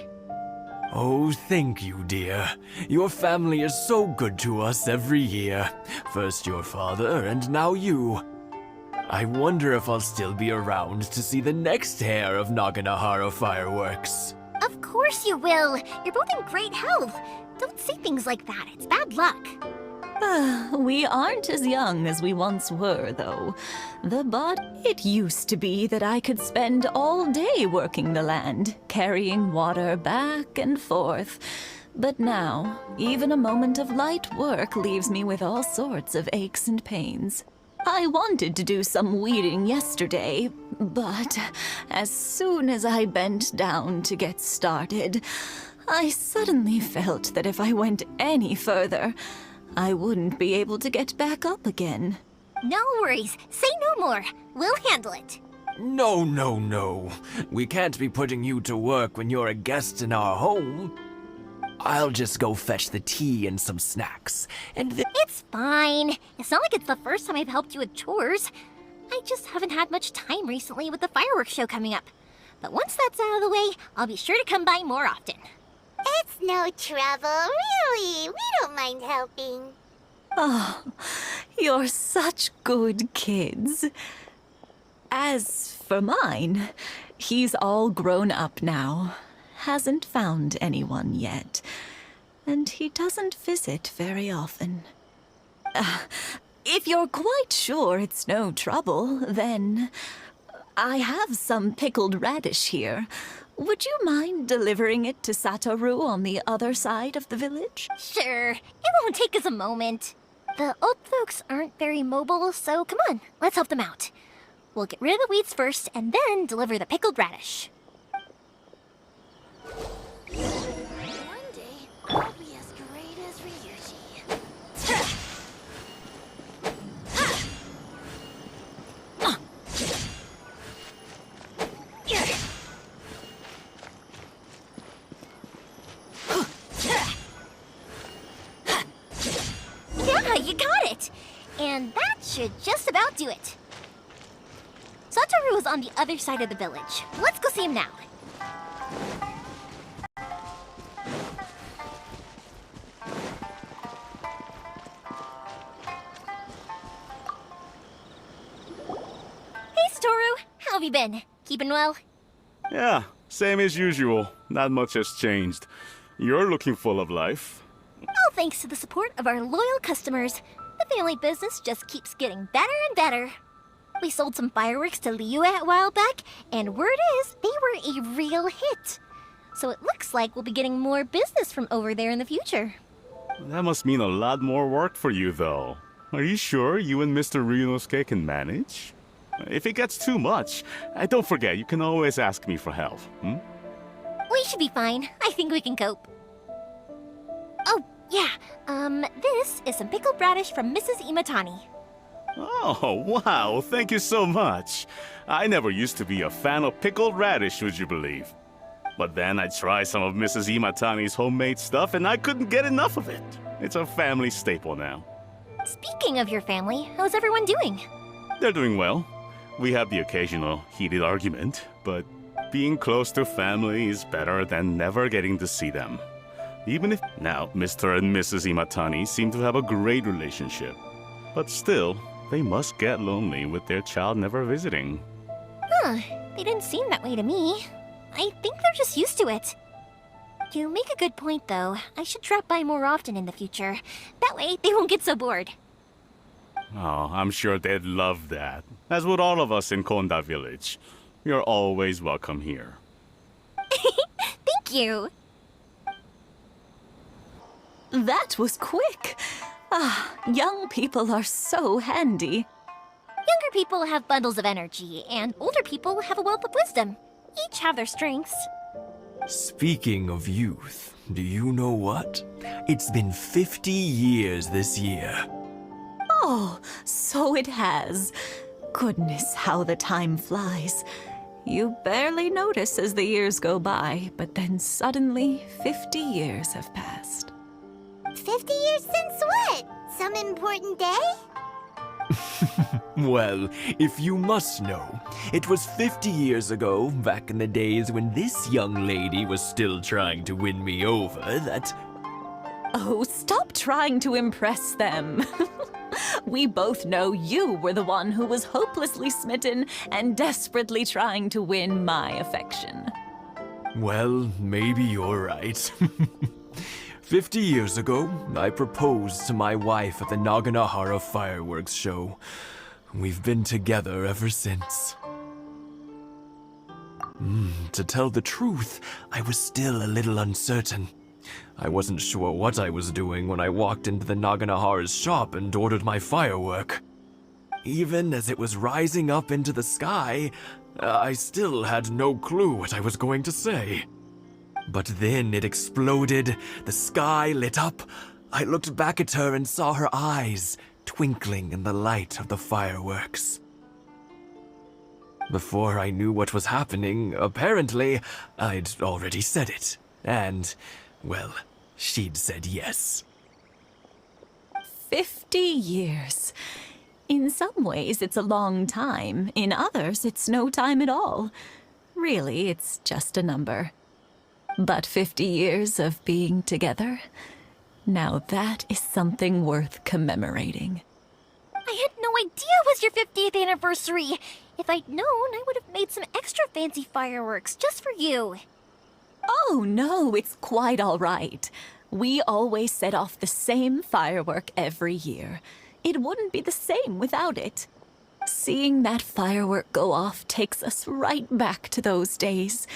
Oh, thank you, dear. Your family is so good to us every year. First your father, and now you. I wonder if I'll still be around to see the next hair of Naganahara fireworks. Of course you will. You're both in great health. Don't say things like that. It's bad luck. We aren't as young as we once were, though. But it used to be that I could spend all day working the land, carrying water back and forth. But now, even a moment of light work leaves me with all sorts of aches and pains. I wanted to do some weeding yesterday, but as soon as I bent down to get started, I suddenly felt that if I went any further, I wouldn't be able to get back up again. No worries. Say no more. We'll handle it. No, no, no. We can't be putting you to work when you're a guest in our home. I'll just go fetch the tea and some snacks, and then... It's fine. It's not like it's the first time I've helped you with chores. I just haven't had much time recently with the fireworks show coming up. But once that's out of the way, I'll be sure to come by more often. It's no trouble, really. We don't mind helping. Oh, you're such good kids. As for mine, he's all grown up now. Hasn't found anyone yet. And he doesn't visit very often. If you're quite sure it's no trouble, then I have some pickled radish here. Would you mind delivering it to Satoru on the other side of the village? Sure. It won't take us a moment. The old folks aren't very mobile, so come on, let's help them out. We'll get rid of the weeds first, and then deliver the pickled radish. One day, I'll be as great as Ryuji. Yeah, you got it! And that should just about do it. Satoru is on the other side of the village. Let's go see him now. Hey, Satoru. How have you been? Keeping well? Yeah, same as usual. Not much has changed. You're looking full of life. All thanks to the support of our loyal customers. The family business just keeps getting better and better. We sold some fireworks to Liu a while back, and word is they were a real hit. So it looks like we'll be getting more business from over there in the future. That must mean a lot more work for you, though. Are you sure you and Mr. Ryunosuke can manage? If it gets too much, don't forget, you can always ask me for help, hmm? We should be fine. I think we can cope. Oh, yeah. This is some pickled radish from Mrs. Imatani. Oh, wow, thank you so much. I never used to be a fan of pickled radish, would you believe? But then I tried some of Mrs. Imatani's homemade stuff and I couldn't get enough of it. It's a family staple now. Speaking of your family, how's everyone doing? They're doing well. We have the occasional heated argument, but being close to family is better than never getting to see them. Even if now Mr. and Mrs. Imatani seem to have a great relationship. But still, they must get lonely with their child never visiting. Huh, they didn't seem that way to me. I think they're just used to it. You make a good point, though. I should drop by more often in the future. That way, they won't get so bored. Oh, I'm sure they'd love that. As would all of us in Konda Village. You're always welcome here. Thank you. That was quick. Ah, young people are so handy. Younger people have bundles of energy, and older people have a wealth of wisdom. Each have their strengths. Speaking of youth, do you know what? It's been 50 years this year. Oh, so it has. Goodness, how the time flies. You barely notice as the years go by, but then suddenly 50 years have passed. 50 years since what? Some important day? Well, if you must know, it was 50 years ago, back in the days when this young lady was still trying to win me over, that... Oh, stop trying to impress them. We both know you were the one who was hopelessly smitten and desperately trying to win my affection. Well, maybe you're right. 50 years ago, I proposed to my wife at the Naganahara fireworks show. We've been together ever since. To tell the truth, I was still a little uncertain. I wasn't sure what I was doing when I walked into the Naganahara's shop and ordered my firework. Even as it was rising up into the sky, I still had no clue what I was going to say. But then it exploded, the sky lit up. I looked back at her and saw her eyes twinkling in the light of the fireworks. Before I knew what was happening, apparently, I'd already said it. And, well, she'd said yes. 50 years. In some ways, it's a long time. In others, it's no time at all. Really, it's just a number. But 50 years of being together, now that is something worth commemorating. I had no idea it was your 50th anniversary. If I'd known, I would have made some extra fancy fireworks just for you. Oh, no, it's quite all right. We always set off the same firework every year. It wouldn't be the same without it. Seeing that firework go off takes us right back to those days.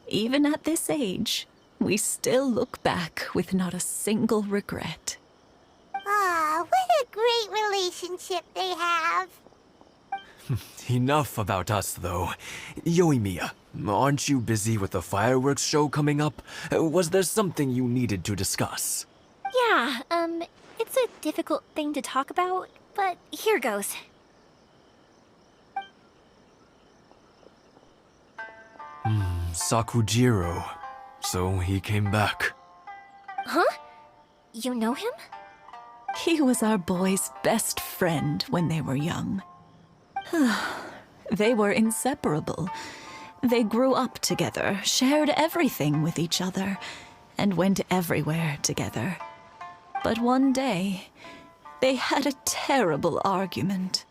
Even at this age, we still look back with not a single regret. Ah, what a great relationship they have. Enough about us, though. Yoimiya, aren't you busy with the fireworks show coming up? Was there something you needed to discuss? Yeah, it's a difficult thing to talk about, but here goes. Sakujiro. So he came back. Huh? You know him? He was our boys' best friend when they were young. They were inseparable. They grew up together, shared everything with each other, and went everywhere together. But one day, they had a terrible argument.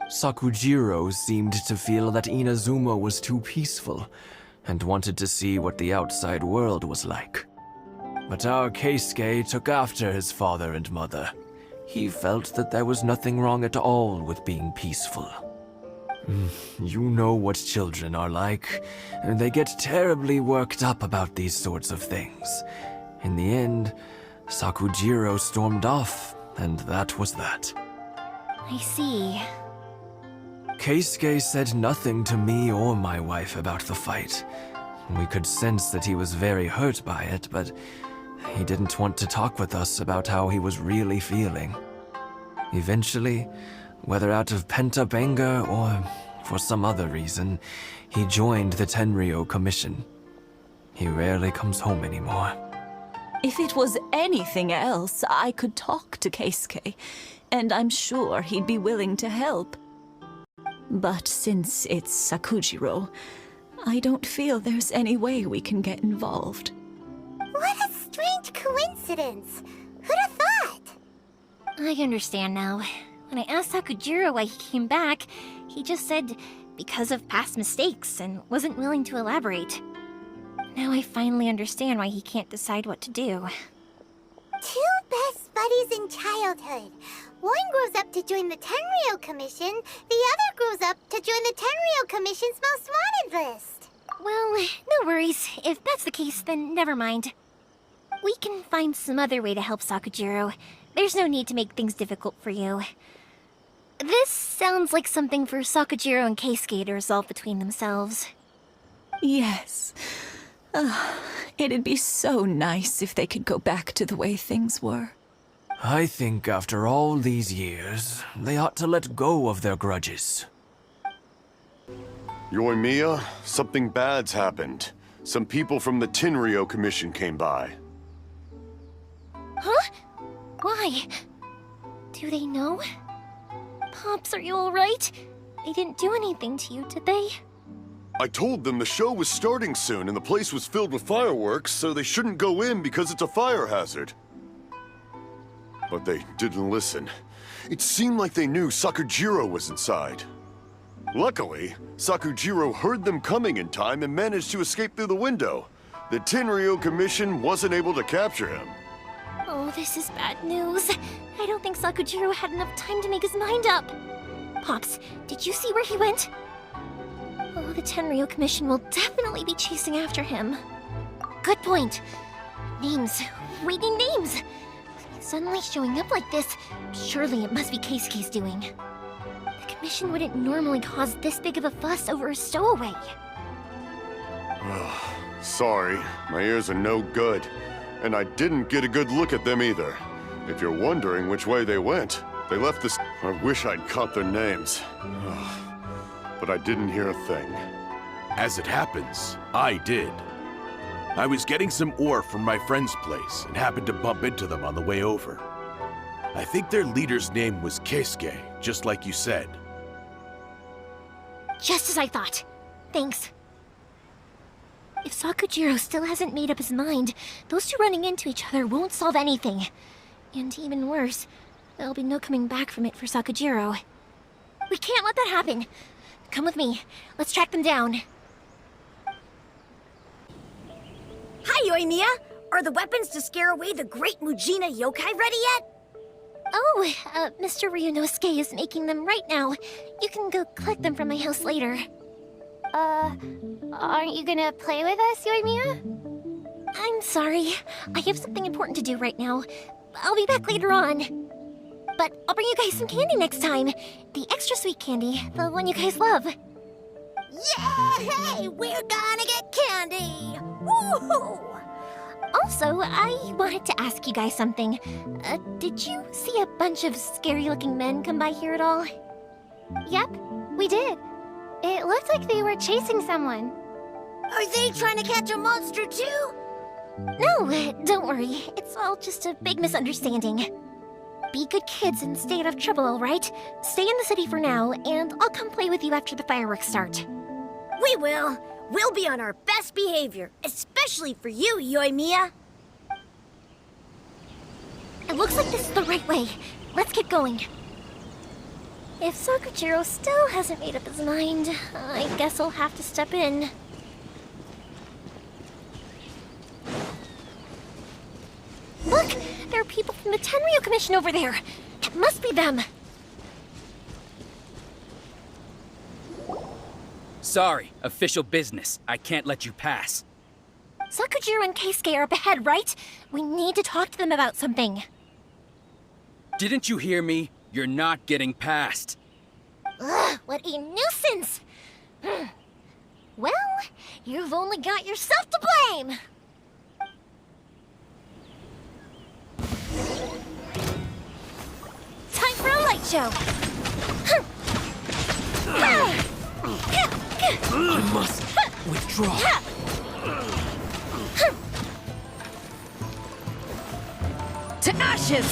Sakujiro seemed to feel that Inazuma was too peaceful and wanted to see what the outside world was like. But our Keisuke took after his father and mother. He felt that there was nothing wrong at all with being peaceful. You know what children are like. They get terribly worked up about these sorts of things. In the end, Sakujiro stormed off, and that was that. I see. Keisuke said nothing to me or my wife about the fight. We could sense that he was very hurt by it, but he didn't want to talk with us about how he was really feeling. Eventually, whether out of pent-up anger or for some other reason, he joined the Tenryou Commission. He rarely comes home anymore. If it was anything else, I could talk to Keisuke, and I'm sure he'd be willing to help. But since it's Sakujiro, I don't feel there's any way we can get involved. What a strange coincidence. Who'd have thought? I understand now. When I asked Sakujiro why he came back, he just said because of past mistakes and wasn't willing to elaborate. Now I finally understand why he can't decide what to do. Two best buddies in childhood. One grows up to join the Tenryou Commission, the other grows up to join the Tenryou Commission's most wanted list. Well, no worries. If that's the case, then never mind. We can find some other way to help Sakujiro. There's no need to make things difficult for you. This sounds like something for Sakujiro and Keisuke to resolve between themselves. Yes. It'd be so nice if they could go back to the way things were. I think after all these years, they ought to let go of their grudges. Yoimiya, something bad's happened. Some people from the Tenryou Commission came by. Huh? Why? Do they know? Pops, are you alright? They didn't do anything to you, did they? I told them the show was starting soon and the place was filled with fireworks, so they shouldn't go in because it's a fire hazard. But they didn't listen. It seemed like they knew Sakujiro was inside. Luckily, Sakujiro heard them coming in time and managed to escape through the window. The Tenryou Commission wasn't able to capture him. Oh, this is bad news. I don't think Sakujiro had enough time to make his mind up. Pops, did you see where he went? Oh, the Tenryou Commission will definitely be chasing after him. Good point. Names. We need names. Suddenly showing up like this, surely it must be Keisuke's doing. The Commission wouldn't normally cause this big of a fuss over a stowaway. Sorry, my ears are no good. And I didn't get a good look at them either. If you're wondering which way they went, they left this... I wish I'd caught their names. But I didn't hear a thing. As it happens, I did. I was getting some ore from my friend's place and happened to bump into them on the way over. I think their leader's name was Keisuke, just like you said. Just as I thought. Thanks. If Sakujiro still hasn't made up his mind, those two running into each other won't solve anything. And even worse, there'll be no coming back from it for Sakujiro. We can't let that happen. Come with me. Let's track them down. Hi, Yoimiya! Are the weapons to scare away the great Mujina yokai ready yet? Oh, Mr. Ryunosuke is making them right now. You can go collect them from my house later. Aren't you gonna play with us, Yoimiya? I'm sorry. I have something important to do right now. I'll be back later on. But I'll bring you guys some candy next time. The extra sweet candy, the one you guys love. Yay! We're gonna get candy! Woohoo! Also, I wanted to ask you guys something. Did you see a bunch of scary-looking men come by here at all? Yep, we did. It looked like they were chasing someone. Are they trying to catch a monster too? No, don't worry. It's all just a big misunderstanding. Be good kids and stay out of trouble, alright? Stay in the city for now, and I'll come play with you after the fireworks start. We will. We'll be on our best behavior, especially for you, Yoimiya. It looks like this is the right way. Let's get going. If Sakujiro still hasn't made up his mind, I guess I'll have to step in. Look! There are people from the Tenryo Commission over there! It must be them! Sorry, official business. I can't let you pass. Sakujiro and Keisuke are up ahead, right? We need to talk to them about something. Didn't you hear me? You're not getting past. Ugh, what a nuisance! Well, you've only got yourself to blame! Time for a light show! I must withdraw. To ashes!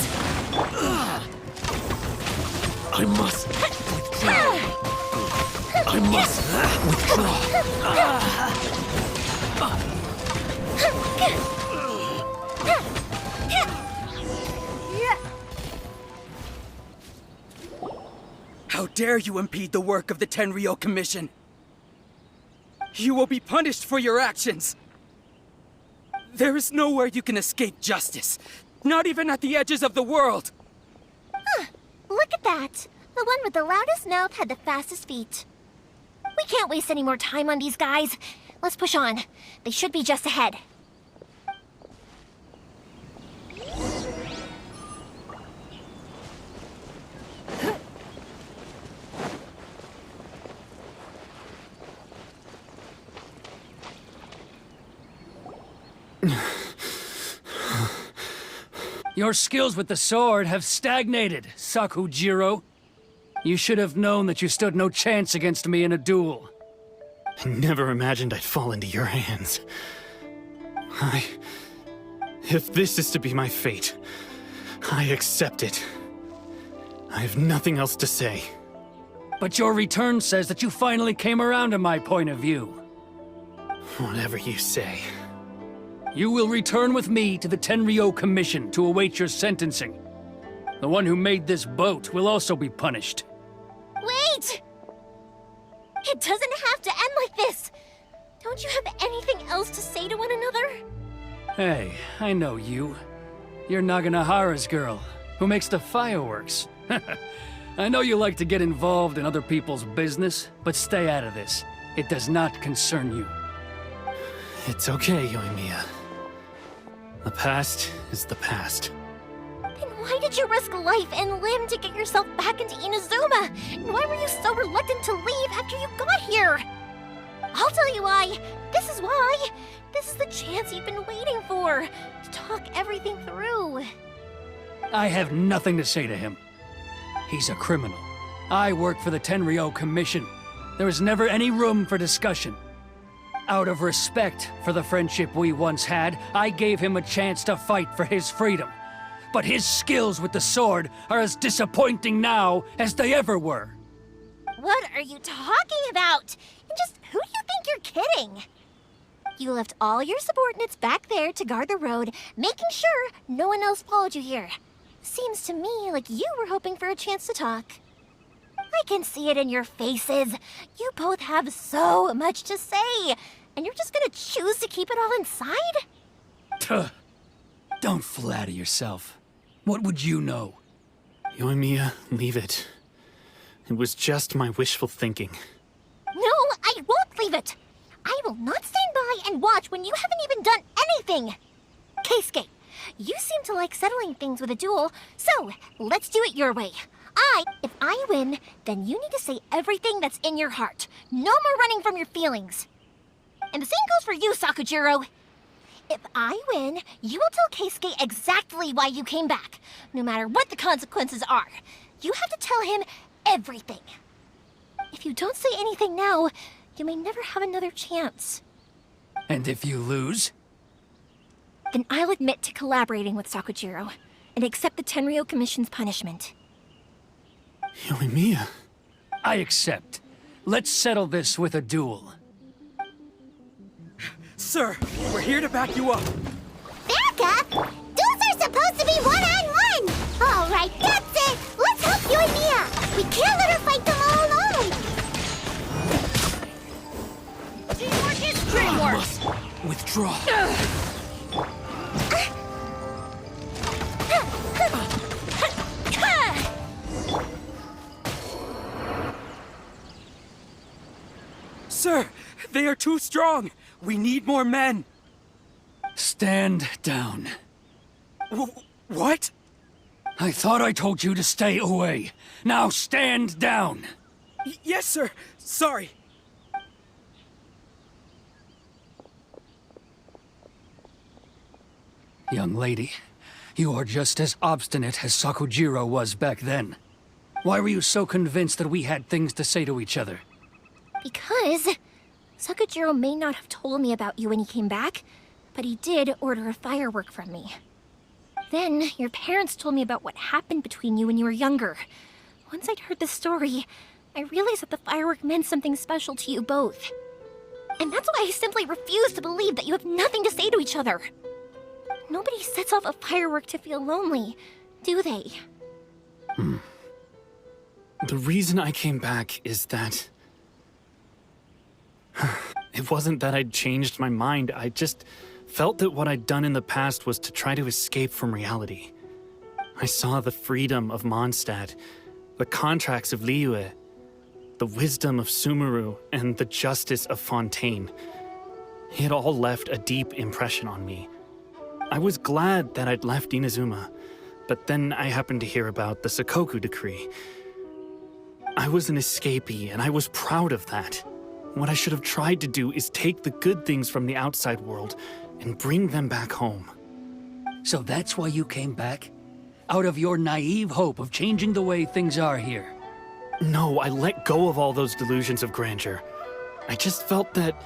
I must withdraw. I must withdraw. How dare you impede the work of the Tenryo Commission? You will be punished for your actions. There is nowhere you can escape justice, not even at the edges of the world. Look at that! The one with the loudest mouth had the fastest feet. We can't waste any more time on these guys. Let's push on. They should be just ahead. Your skills with the sword have stagnated, Sakujiro. You should have known that you stood no chance against me in a duel. I never imagined I'd fall into your hands. If this is to be my fate, I accept it. I have nothing else to say. But your return says that you finally came around to my point of view. Whatever you say. You will return with me to the Tenryo Commission to await your sentencing. The one who made this boat will also be punished. Wait! It doesn't have to end like this! Don't you have anything else to say to one another? Hey, I know you. You're Naganahara's girl, who makes the fireworks. I know you like to get involved in other people's business, but stay out of this. It does not concern you. It's okay, Yoimiya. The past is the past. Then why did you risk life and limb to get yourself back into Inazuma? And why were you so reluctant to leave after you got here? I'll tell you why. This is why. This is the chance you've been waiting for, to talk everything through. I have nothing to say to him. He's a criminal. I work for the Tenryo Commission. There is never any room for discussion. Out of respect for the friendship we once had, I gave him a chance to fight for his freedom. But his skills with the sword are as disappointing now as they ever were. What are you talking about? And just who do you think you're kidding? You left all your subordinates back there to guard the road, making sure no one else followed you here. Seems to me like you were hoping for a chance to talk. I can see it in your faces. You both have so much to say, and you're just gonna choose to keep it all inside? Tuh. Don't flatter yourself. What would you know? Yoimiya, leave it. It was just my wishful thinking. No, I won't leave it. I will not stand by and watch when you haven't even done anything. Keisuke, you seem to like settling things with a duel, so let's do it your way. If I win, then you need to say everything that's in your heart. No more running from your feelings. And the same goes for you, Sakujiro. If I win, you will tell Keisuke exactly why you came back, no matter what the consequences are. You have to tell him everything. If you don't say anything now, you may never have another chance. And if you lose? Then I'll admit to collaborating with Sakujiro and accept the Tenryo Commission's punishment. Yoimiya. I accept. Let's settle this with a duel. Sir, we're here to back you up. Back up? Duels are supposed to be one-on-one! All right, that's it! Let's help Yoimiya! We can't let her fight them all alone! Teamwork is dreamwork! Withdraw. Sir, they are too strong. We need more men. Stand down. What? I thought I told you to stay away. Now stand down. Yes, sir. Sorry. Young lady, you are just as obstinate as Sakujiro was back then. Why were you so convinced that we had things to say to each other? Because Sakujiro may not have told me about you when he came back, but he did order a firework from me. Then, your parents told me about what happened between you when you were younger. Once I'd heard the story, I realized that the firework meant something special to you both. And that's why I simply refuse to believe that you have nothing to say to each other. Nobody sets off a firework to feel lonely, do they? The reason I came back is that... It wasn't that I'd changed my mind, I just felt that what I'd done in the past was to try to escape from reality. I saw the freedom of Mondstadt, the contracts of Liyue, the wisdom of Sumeru, and the justice of Fontaine. It all left a deep impression on me. I was glad that I'd left Inazuma, but then I happened to hear about the Sakoku decree. I was an escapee, and I was proud of that. What I should have tried to do is take the good things from the outside world and bring them back home. So that's why you came back? Out of your naive hope of changing the way things are here? No, I let go of all those delusions of grandeur. I just felt that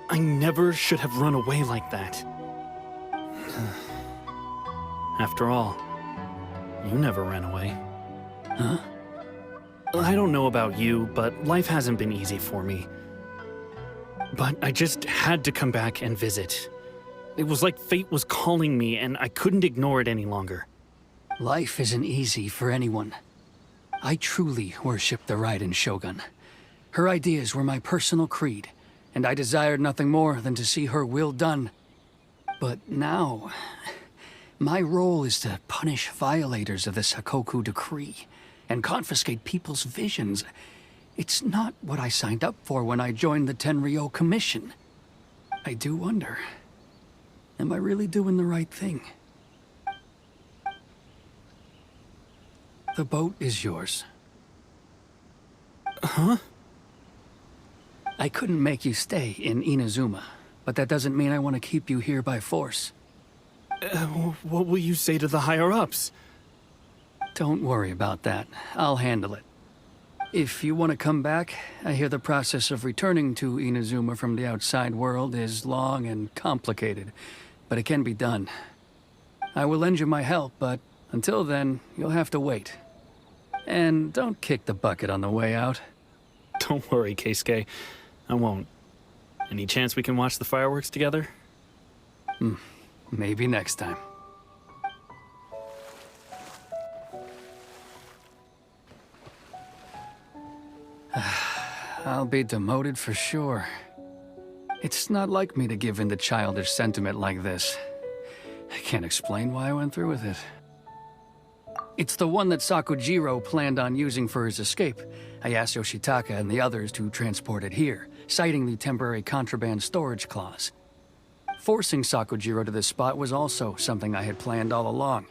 I never should have run away like that. After all, you never ran away. Huh? I don't know about you, but life hasn't been easy for me. But I just had to come back and visit. It was like fate was calling me, and I couldn't ignore it any longer. Life isn't easy for anyone. I truly worship the Raiden Shogun. Her ideas were my personal creed, and I desired nothing more than to see her will done. But now, my role is to punish violators of the Sakoku decree and confiscate people's visions. It's not what I signed up for when I joined the Tenryo Commission. I do wonder, am I really doing the right thing? The boat is yours. Huh? I couldn't make you stay in Inazuma, but that doesn't mean I want to keep you here by force. What will you say to the higher-ups? Don't worry about that. I'll handle it. If you want to come back, I hear the process of returning to Inazuma from the outside world is long and complicated, but it can be done. I will lend you my help, but until then, you'll have to wait. And don't kick the bucket on the way out. Don't worry, Keisuke. I won't. Any chance we can watch the fireworks together? Maybe next time. I'll be demoted for sure. It's not like me to give in to childish sentiment like this. I can't explain why I went through with it. It's the one that Sakujiro planned on using for his escape. I asked Yoshitaka and the others to transport it here, citing the temporary contraband storage clause. Forcing Sakujiro to this spot was also something I had planned all along.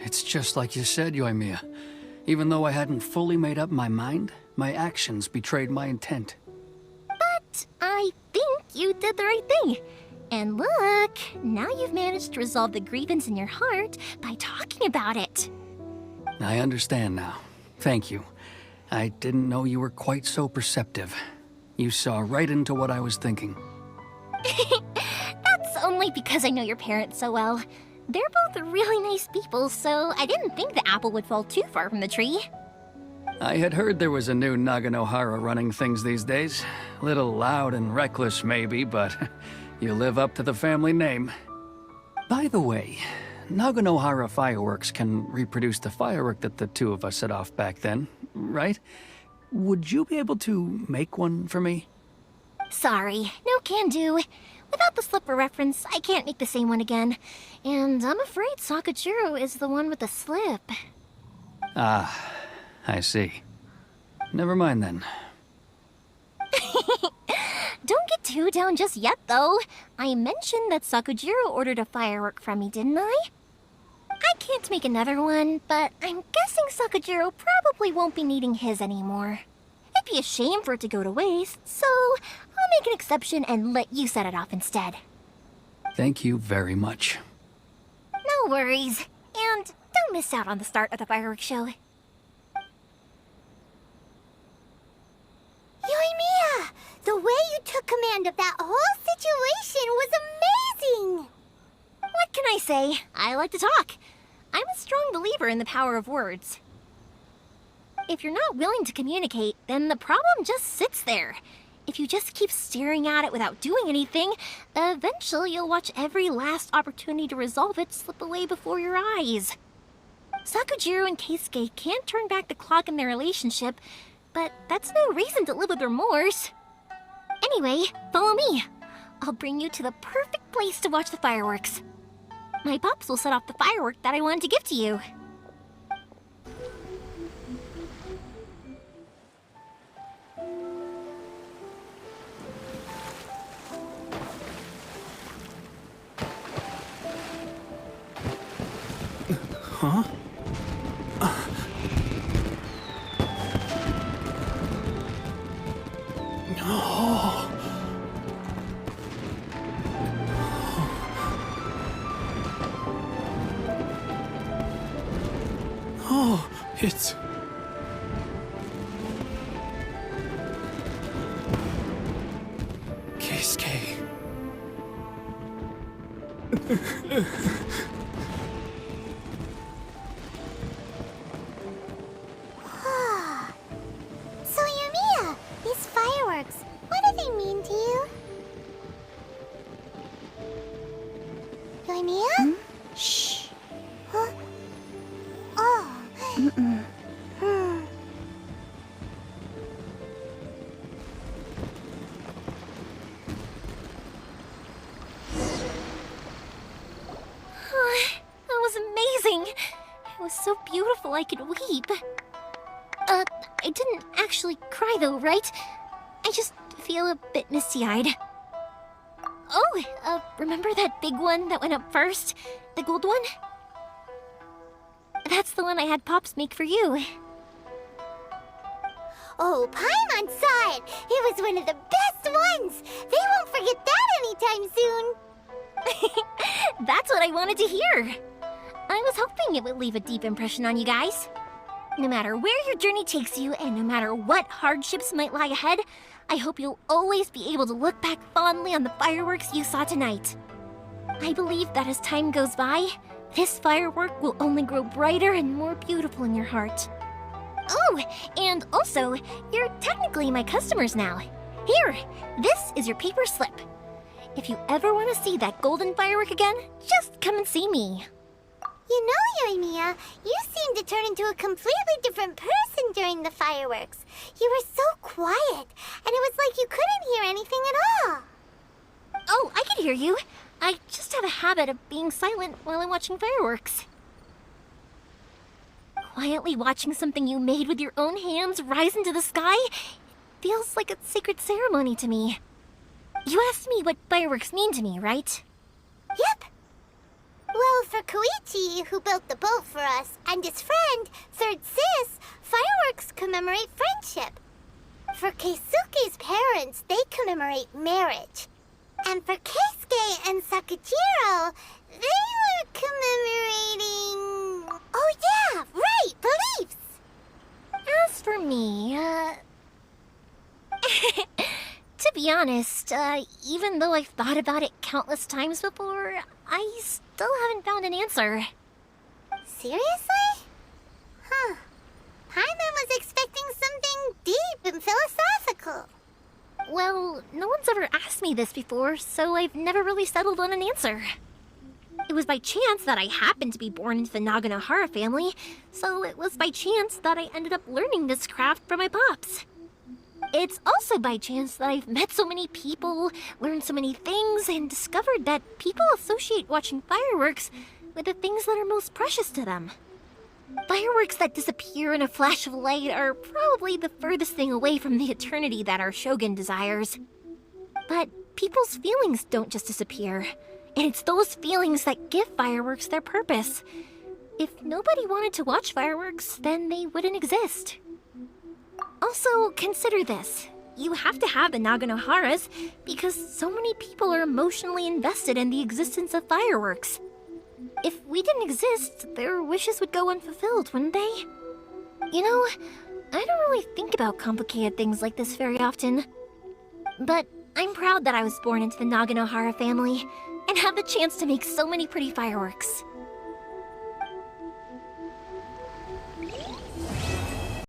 It's just like you said, Yoimiya. Even though I hadn't fully made up my mind, my actions betrayed my intent. But I think you did the right thing. And look, now you've managed to resolve the grievance in your heart by talking about it. I understand now. Thank you. I didn't know you were quite so perceptive. You saw right into what I was thinking. That's only only because I know your parents so well. They're both really nice people, so I didn't think the apple would fall too far from the tree. I had heard there was a new Naganohara running things these days. Little loud and reckless, maybe, but you live up to the family name. By the way, Naganohara fireworks can reproduce the firework that the two of us set off back then, right? Would you be able to make one for me? Sorry, no can do. Without the slipper reference, I can't make the same one again. And I'm afraid Sakujiro is the one with the slip. Ah, I see. Never mind then. Don't get too down just yet, though. I mentioned that Sakujiro ordered a firework from me, didn't I? I can't make another one, but I'm guessing Sakujiro probably won't be needing his anymore. It'd be a shame for it to go to waste, so I'll make an exception and let you set it off instead. Thank you very much. No worries. And don't miss out on the start of the fireworks show. Yoimiya! The way you took command of that whole situation was amazing! What can I say? I like to talk. I'm a strong believer in the power of words. If you're not willing to communicate, then the problem just sits there. If you just keep staring at it without doing anything, eventually you'll watch every last opportunity to resolve it slip away before your eyes. Sakujiro and Keisuke can't turn back the clock in their relationship, but that's no reason to live with remorse. Anyway, follow me. I'll bring you to the perfect place to watch the fireworks. My pops will set off the firework that I wanted to give to you. Huh? Oh. Oh, it's... Keisuke. So, Yoimiya, these fireworks, what do they mean to you? Yoimiya? Shh. Huh? Oh. That was amazing. It was so beautiful I could weep. I didn't actually cry though, right? I just feel a bit misty-eyed. Oh, remember that big one that went up first? The gold one? That's the one I had Pops make for you. Oh, Paimon saw it! It was one of the best ones! They won't forget that anytime soon! That's what I wanted to hear. I was hoping it would leave a deep impression on you guys. No matter where your journey takes you, and no matter what hardships might lie ahead, I hope you'll always be able to look back fondly on the fireworks you saw tonight. I believe that as time goes by, this firework will only grow brighter and more beautiful in your heart. Oh, and also, you're technically my customers now. Here, this is your paper slip. If you ever want to see that golden firework again, just come and see me. You know, Yoimiya, you seemed to turn into a completely different person during the fireworks. You were so quiet, and it was like you couldn't hear anything at all. Oh, I can hear you. I just have a habit of being silent while I'm watching fireworks. Quietly watching something you made with your own hands rise into the sky feels like a sacred ceremony to me. You asked me what fireworks mean to me, right? Yep. Well, for Koichi, who built the boat for us, and his friend, Third Sis, fireworks commemorate friendship. For Keisuke's parents, they commemorate marriage. And for Keisuke and Sakujiro, they were commemorating... Oh yeah, right, beliefs! As for me, to be be honest, even though I've thought about it countless times before, I still haven't found an answer. Seriously? Huh. Paimon was expecting something deep and philosophical. Well, no one's ever asked me this before, so I've never really settled on an answer. It was by chance that I happened to be born into the Naganohara family, so it was by chance that I ended up learning this craft from my pops. It's also by chance that I've met so many people, learned so many things, and discovered that people associate watching fireworks with the things that are most precious to them. Fireworks that disappear in a flash of light are probably the furthest thing away from the eternity that our shogun desires. But people's feelings don't just disappear, and it's those feelings that give fireworks their purpose. If nobody wanted to watch fireworks, then they wouldn't exist. Also, consider this. You have to have the Naganoharas because so many people are emotionally invested in the existence of fireworks. If we didn't exist, their wishes would go unfulfilled, wouldn't they? You know, I don't really think about complicated things like this very often. But I'm proud that I was born into the Naganohara family and have the chance to make so many pretty fireworks.